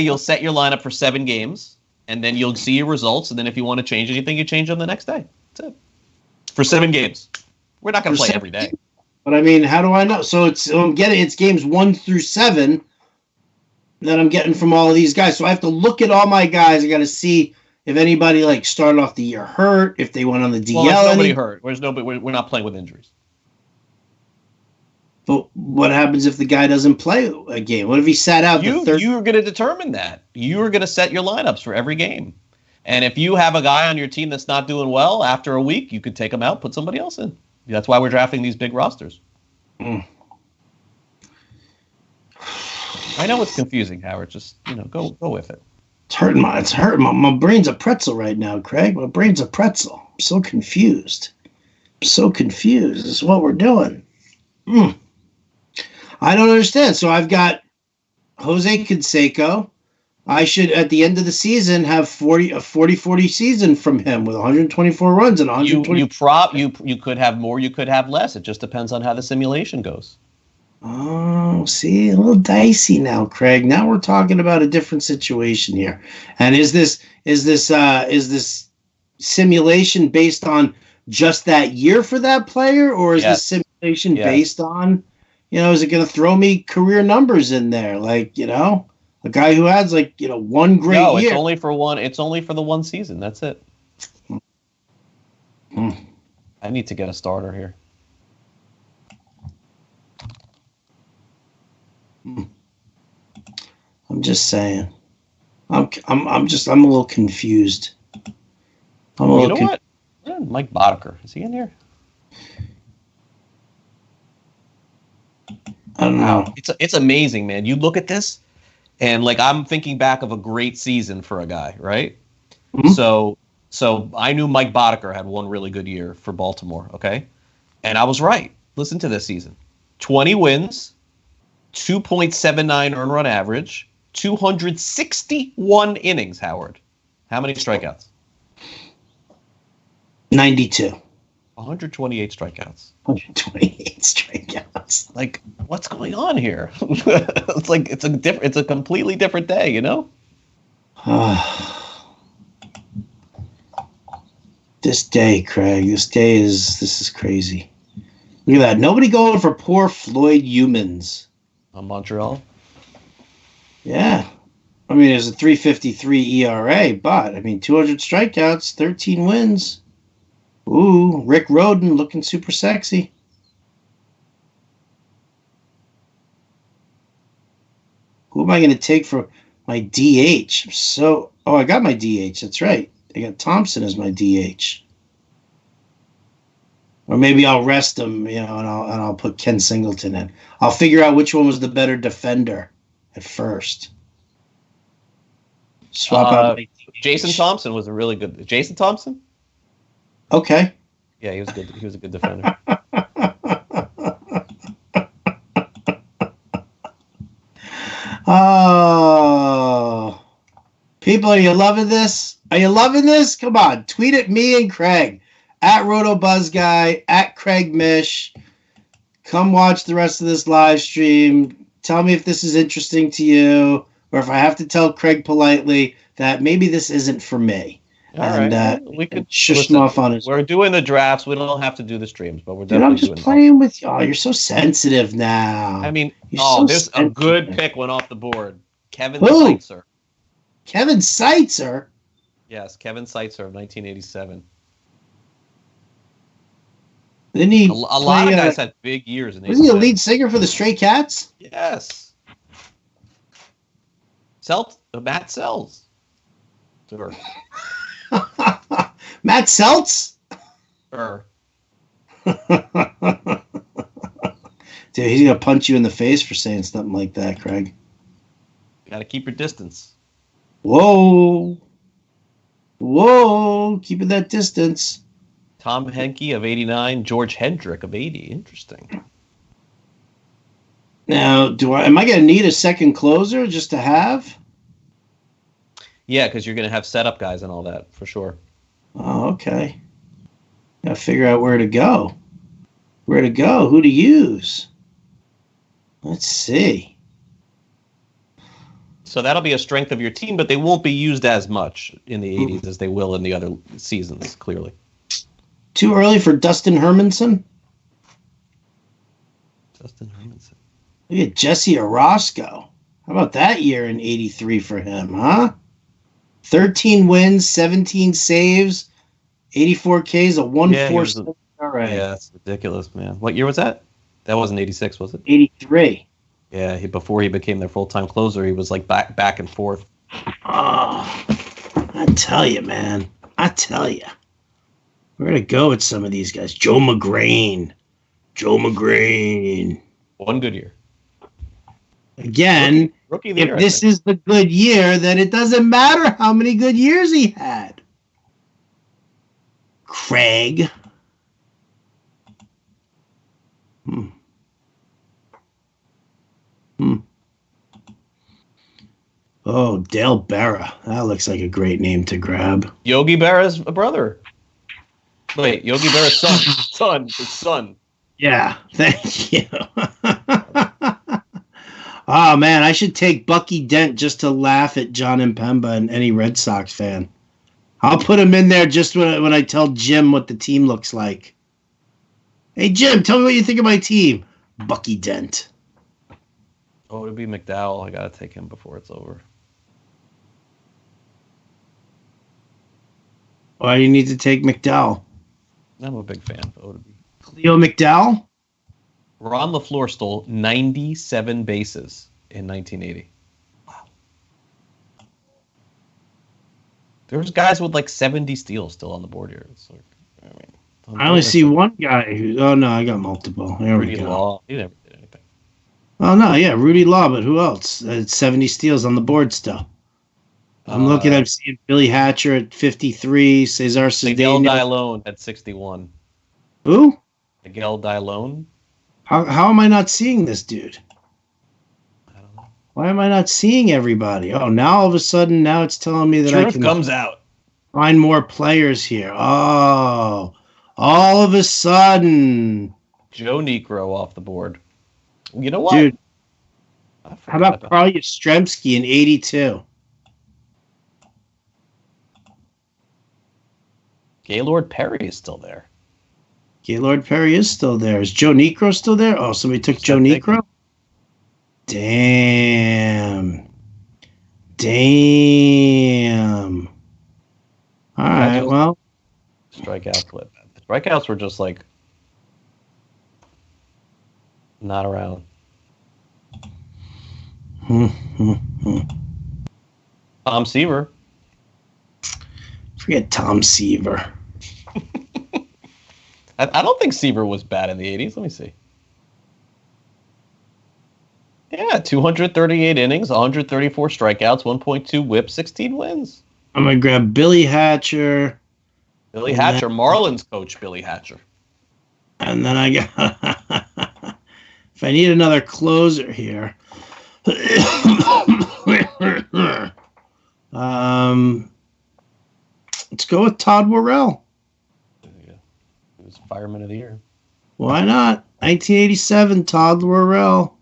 you'll set your lineup for 7 games. And then you'll see your results, and then if you want to change anything, you change them the next day. That's it. For 7 games. We're not going to play every day. But I mean, how do I know? So it's games 1 through 7 that I'm getting from all of these guys. So I have to look at all my guys. I got to see if anybody like started off the year hurt, if they went on the DL. Well, there's nobody hurt. We're not playing with injuries. But what happens if the guy doesn't play a game? What if he sat out the third? You're going to determine that. You're going to set your lineups for every game. And if you have a guy on your team that's not doing well, after a week, you could take him out, put somebody else in. That's why we're drafting these big rosters. I know it's confusing, Howard. Just, go with it. It's hurting my brain's a pretzel right now, Craig. My brain's a pretzel. I'm so confused. This is what we're doing. I don't understand. So I've got Jose Canseco. I should, at the end of the season, have 40 season from him with 124 runs and 120. You could have more, you could have less. It just depends on how the simulation goes. Oh, see, a little dicey now, Craig. Now we're talking about a different situation here. And is this simulation based on just that year for that player, or is this simulation based on, is it going to throw me career numbers in there? Like, a guy who has one great year. No, it's only for one. It's only for the one season. That's it. I need to get a starter here. I'm just saying. I'm a little confused. What? Mike Boddicker. Is he in here? I don't know. It's amazing, man. You look at this, and I'm thinking back of a great season for a guy, right? Mm-hmm. So I knew Mike Boddicker had one really good year for Baltimore, okay? And I was right. Listen to this season. 20 wins, 2.79 earned run average, 261 innings, Howard. How many strikeouts? 92. 128 strikeouts. 128 strikeouts. What's going on here? It's a completely different day, This day, Craig. This is crazy. Look at that. Nobody going for poor Floyd Humans. On Montreal. Yeah. I mean, there's a 3.53 ERA, but, I mean, 200 strikeouts, 13 wins. Ooh, Rick Rhoden looking super sexy. Who am I going to take for my DH? I got my DH. That's right. I got Thompson as my DH. Or maybe I'll rest him, and I'll put Ken Singleton in. I'll figure out which one was the better defender at first. Swap out. Jason Thompson was a really good. Jason Thompson? Okay. Yeah, he was good. He was a good defender. Oh, people, are you loving this? Are you loving this? Come on, tweet at me and Craig at RotoBuzzGuy at Craig Mish. Come watch the rest of this live stream. Tell me if this is interesting to you, or if I have to tell Craig politely that maybe this isn't for me. All right. We could shush him off on his. We're doing the drafts. We don't have to do the streams, but we're Dude, definitely I'm just playing with y'all. You're so sensitive now. I mean, there's a good pick went off the board. Kevin Who? Seitzer. Kevin Seitzer? Yes, Kevin Seitzer of 1987. Didn't he? A lot of guys had big years. Wasn't he a lead singer for the Stray Cats? Yes. Matt Sells. Sure. Matt Seltz? Sure. Dude, he's going to punch you in the face for saying something like that, Craig. Got to keep your distance. Whoa. Keeping that distance. Tom Henke of 89, George Hendrick of 80. Interesting. Now, am I going to need a second closer just to have? Yeah, because you're going to have setup guys and all that, for sure. Oh, okay. Got to figure out where to go. Who to use. Let's see. So that'll be a strength of your team, but they won't be used as much in the 80s as they will in the other seasons, clearly. Too early for Dustin Hermanson? Dustin Hermanson. Look at Jesse Orosco. How about that year in 83 for him, huh? 13 wins, 17 saves, 84 Ks, a 1.47 ERA. Yeah, that's ridiculous, man. What year was that? That wasn't 86, was it? 83. Yeah, before he became their full-time closer, he was like back and forth. Oh, I tell you, man. We're going to go with some of these guys. Joe McGrain. One good year. Again, rookie if year, this is the good year, then it doesn't matter how many good years he had. Craig. Oh, Dale Berra. That looks like a great name to grab. Yogi Berra's brother. Wait, Yogi Berra's son. His son. Yeah, thank you. Oh, man, I should take Bucky Dent just to laugh at John Impemba and any Red Sox fan. I'll put him in there just when I tell Jim what the team looks like. Hey, Jim, tell me what you think of my team. Bucky Dent. Oh, it'd be McDowell. I got to take him before it's over. Why do you need to take McDowell? I'm a big fan of ODB. Cleo McDowell? Ron LaFleur stole 97 bases in 1980. Wow. There's guys with like 70 steals still on the board here. It's like, I only see one guy who. Oh, no, I got multiple. There Rudy Law. He never did anything. Oh, no, yeah, Rudy Law, but who else? 70 steals on the board still. I'm seeing Billy Hatcher at 53, Cesar Cedeno. Miguel Dillon at 61. Who? Miguel Dillon. How am I not seeing this dude? I don't know. Why am I not seeing everybody? Oh, now all of a sudden, now it's telling me that Truth I can comes out. Find more players here. Oh, all of a sudden. Joe Niekro off the board. You know what? Dude, how about Carl Yastrzemski in 82? Gaylord Perry is still there. Gaylord Perry is still there. Is Joe Niekro still there? Oh, somebody took Joe Niekro? Damn. All right, well. Strikeouts. Strikeouts were just like not around. Tom Seaver. Forget Tom Seaver. I don't think Seaver was bad in the 80s. Let me see. Yeah, 238 innings, 134 strikeouts, 1.2 whip, 16 wins. I'm going to grab Billy Hatcher. Billy Hatcher, Marlins coach Billy Hatcher. And then I got... if I need another closer here... let's go with Todd Worrell. Yeah. He was Fireman of the Year. Why not? 1987, Todd Worrell.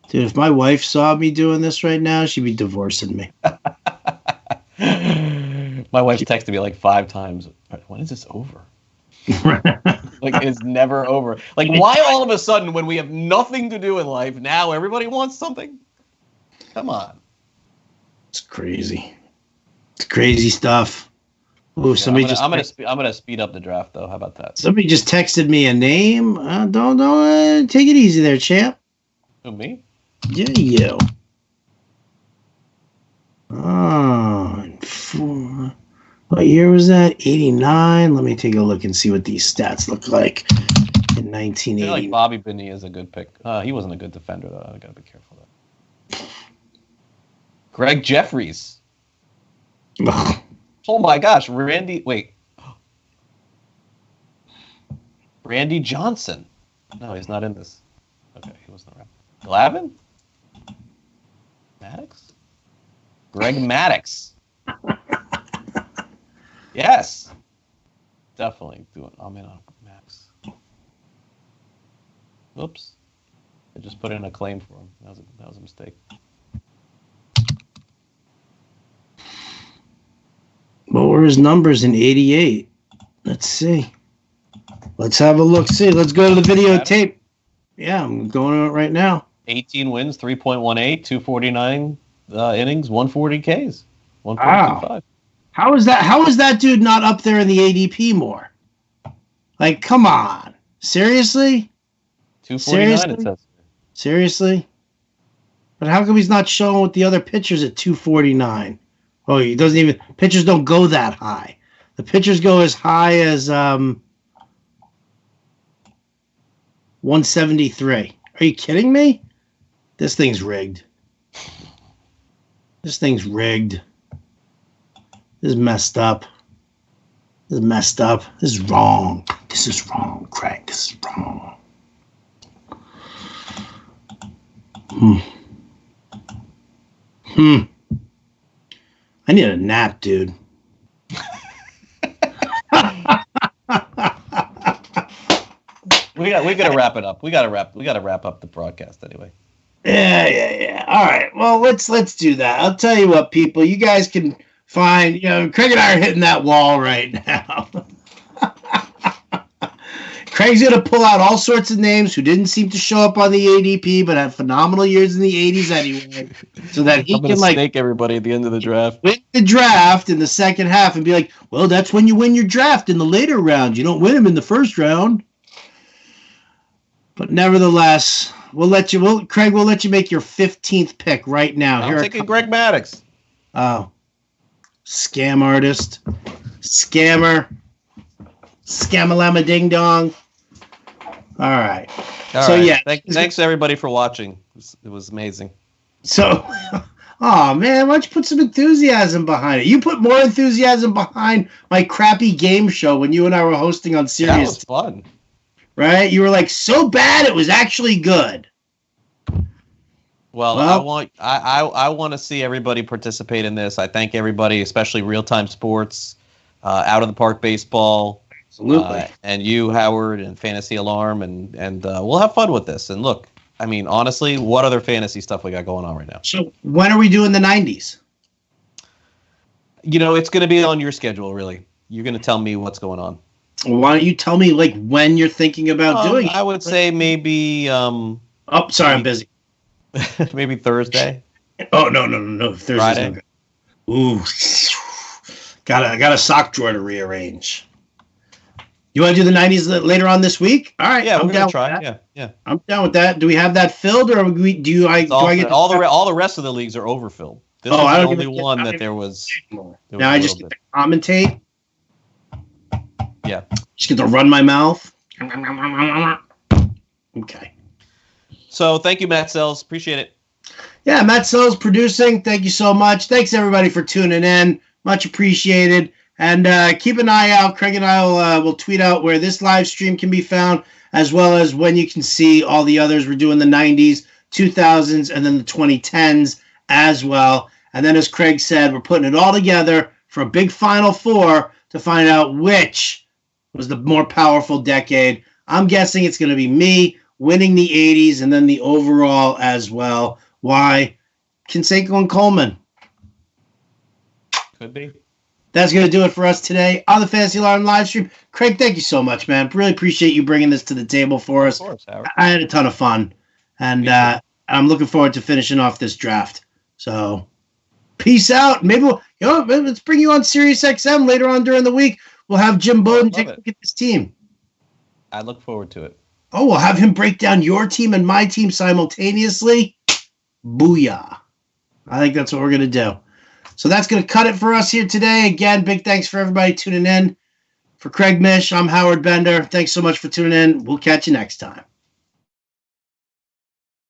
Dude, if my wife saw me doing this right now, she'd be divorcing me. My wife's texted me like 5 times. When is this over? Like, it's never over. Like, why all of a sudden, when we have nothing to do in life, now everybody wants something? Come on. It's crazy. It's crazy stuff. Ooh, somebody I'm gonna speed up the draft, though. How about that? Somebody just texted me a name. Don't take it easy there, champ. Who, me? Yeah, you. Oh, what year was that? 89. Let me take a look and see what these stats look like in 1980. I feel like Bobby Bonilla is a good pick. He wasn't a good defender, though. I gotta be careful of that. Greg Jeffries. Oh my gosh, Randy Johnson. No, he's not in this. Okay, he wasn't around. Glavine? Maddox? Greg Maddox. Yes. Definitely doing. I'm in on Max. Oops. I just put in a claim for him. That was a mistake. What were his numbers in 88? Let's see. Let's have a look. See, let's go to the videotape. Yeah, I'm going on it right now. 18 wins, 3.18, 249 innings, 140 Ks, 1.25. Wow. How is that dude not up there in the ADP more? Like, come on. Seriously? 249 it says. Seriously? But how come he's not showing with the other pitchers at 249? Oh, he doesn't even... Pitchers don't go that high. The pitchers go as high as 173. Are you kidding me? This thing's rigged. This thing's rigged. This is messed up. This is messed up. This is wrong. This is wrong, Craig. This is wrong. I need a nap, dude. We gotta wrap it up. We gotta wrap up the broadcast anyway. Yeah. All right. Well, let's do that. I'll tell you what, people. You guys can find. Craig and I are hitting that wall right now. Craig's gonna pull out all sorts of names who didn't seem to show up on the ADP, but had phenomenal years in the 80s anyway, so that he can snake everybody at the end of the draft. Win the draft in the second half and be like, well, that's when you win your draft in the later rounds. You don't win them in the first round. But nevertheless, Craig, we'll let you make your 15th pick right now. I'm taking Greg Maddox. Oh, scam artist, scammer, scamalama ding dong. All right. Thanks everybody for watching. It was amazing. So, oh man, why don't you put some enthusiasm behind it? You put more enthusiasm behind my crappy game show when you and I were hosting on Sirius. That was fun. Right? You were like, so bad it was actually good. Well, I want to see everybody participate in this. I thank everybody, especially Real Time Sports, Out of the Park Baseball, absolutely, and you, Howard, and Fantasy Alarm, and we'll have fun with this. And look, I mean, honestly, what other fantasy stuff we got going on right now? So when are we doing the 90s? It's going to be on your schedule, really. You're going to tell me what's going on. Why don't you tell me like when you're thinking about doing it? I would say maybe. Oh, sorry, I'm busy. Maybe Thursday. Oh no. Thursday's Friday. no good. Ooh, got a sock drawer to rearrange. You want to do the 90s later on this week? All right. Yeah, we're gonna try. Yeah. I'm down with that. Do we have that filled, or do I get all the rest of the leagues are overfilled? This was the only one that there was. Now I just get to commentate. Yeah. Just get to run my mouth. Okay. So thank you, Matt Sells. Appreciate it. Yeah, Matt Sells producing. Thank you so much. Thanks everybody for tuning in. Much appreciated. And keep an eye out. Craig and I will tweet out where this live stream can be found, as well as when you can see all the others. We're doing the 90s, 2000s, and then the 2010s as well. And then, as Craig said, we're putting it all together for a big Final Four to find out which was the more powerful decade. I'm guessing it's going to be me winning the 80s and then the overall as well. Why? Canseco and Coleman. Could be. That's going to do it for us today on the Fantasy Alarm live stream. Craig, thank you so much, man. Really appreciate you bringing this to the table for us. Of course, Howard. I had a ton of fun, and I'm looking forward to finishing off this draft. So, peace out. Maybe let's bring you on Sirius XM later on during the week. We'll have Jim Bowden take a look at this team. I look forward to it. Oh, we'll have him break down your team and my team simultaneously. Booyah. I think that's what we're going to do. So that's going to cut it for us here today. Again, big thanks for everybody tuning in. For Craig Mish, I'm Howard Bender. Thanks so much for tuning in. We'll catch you next time.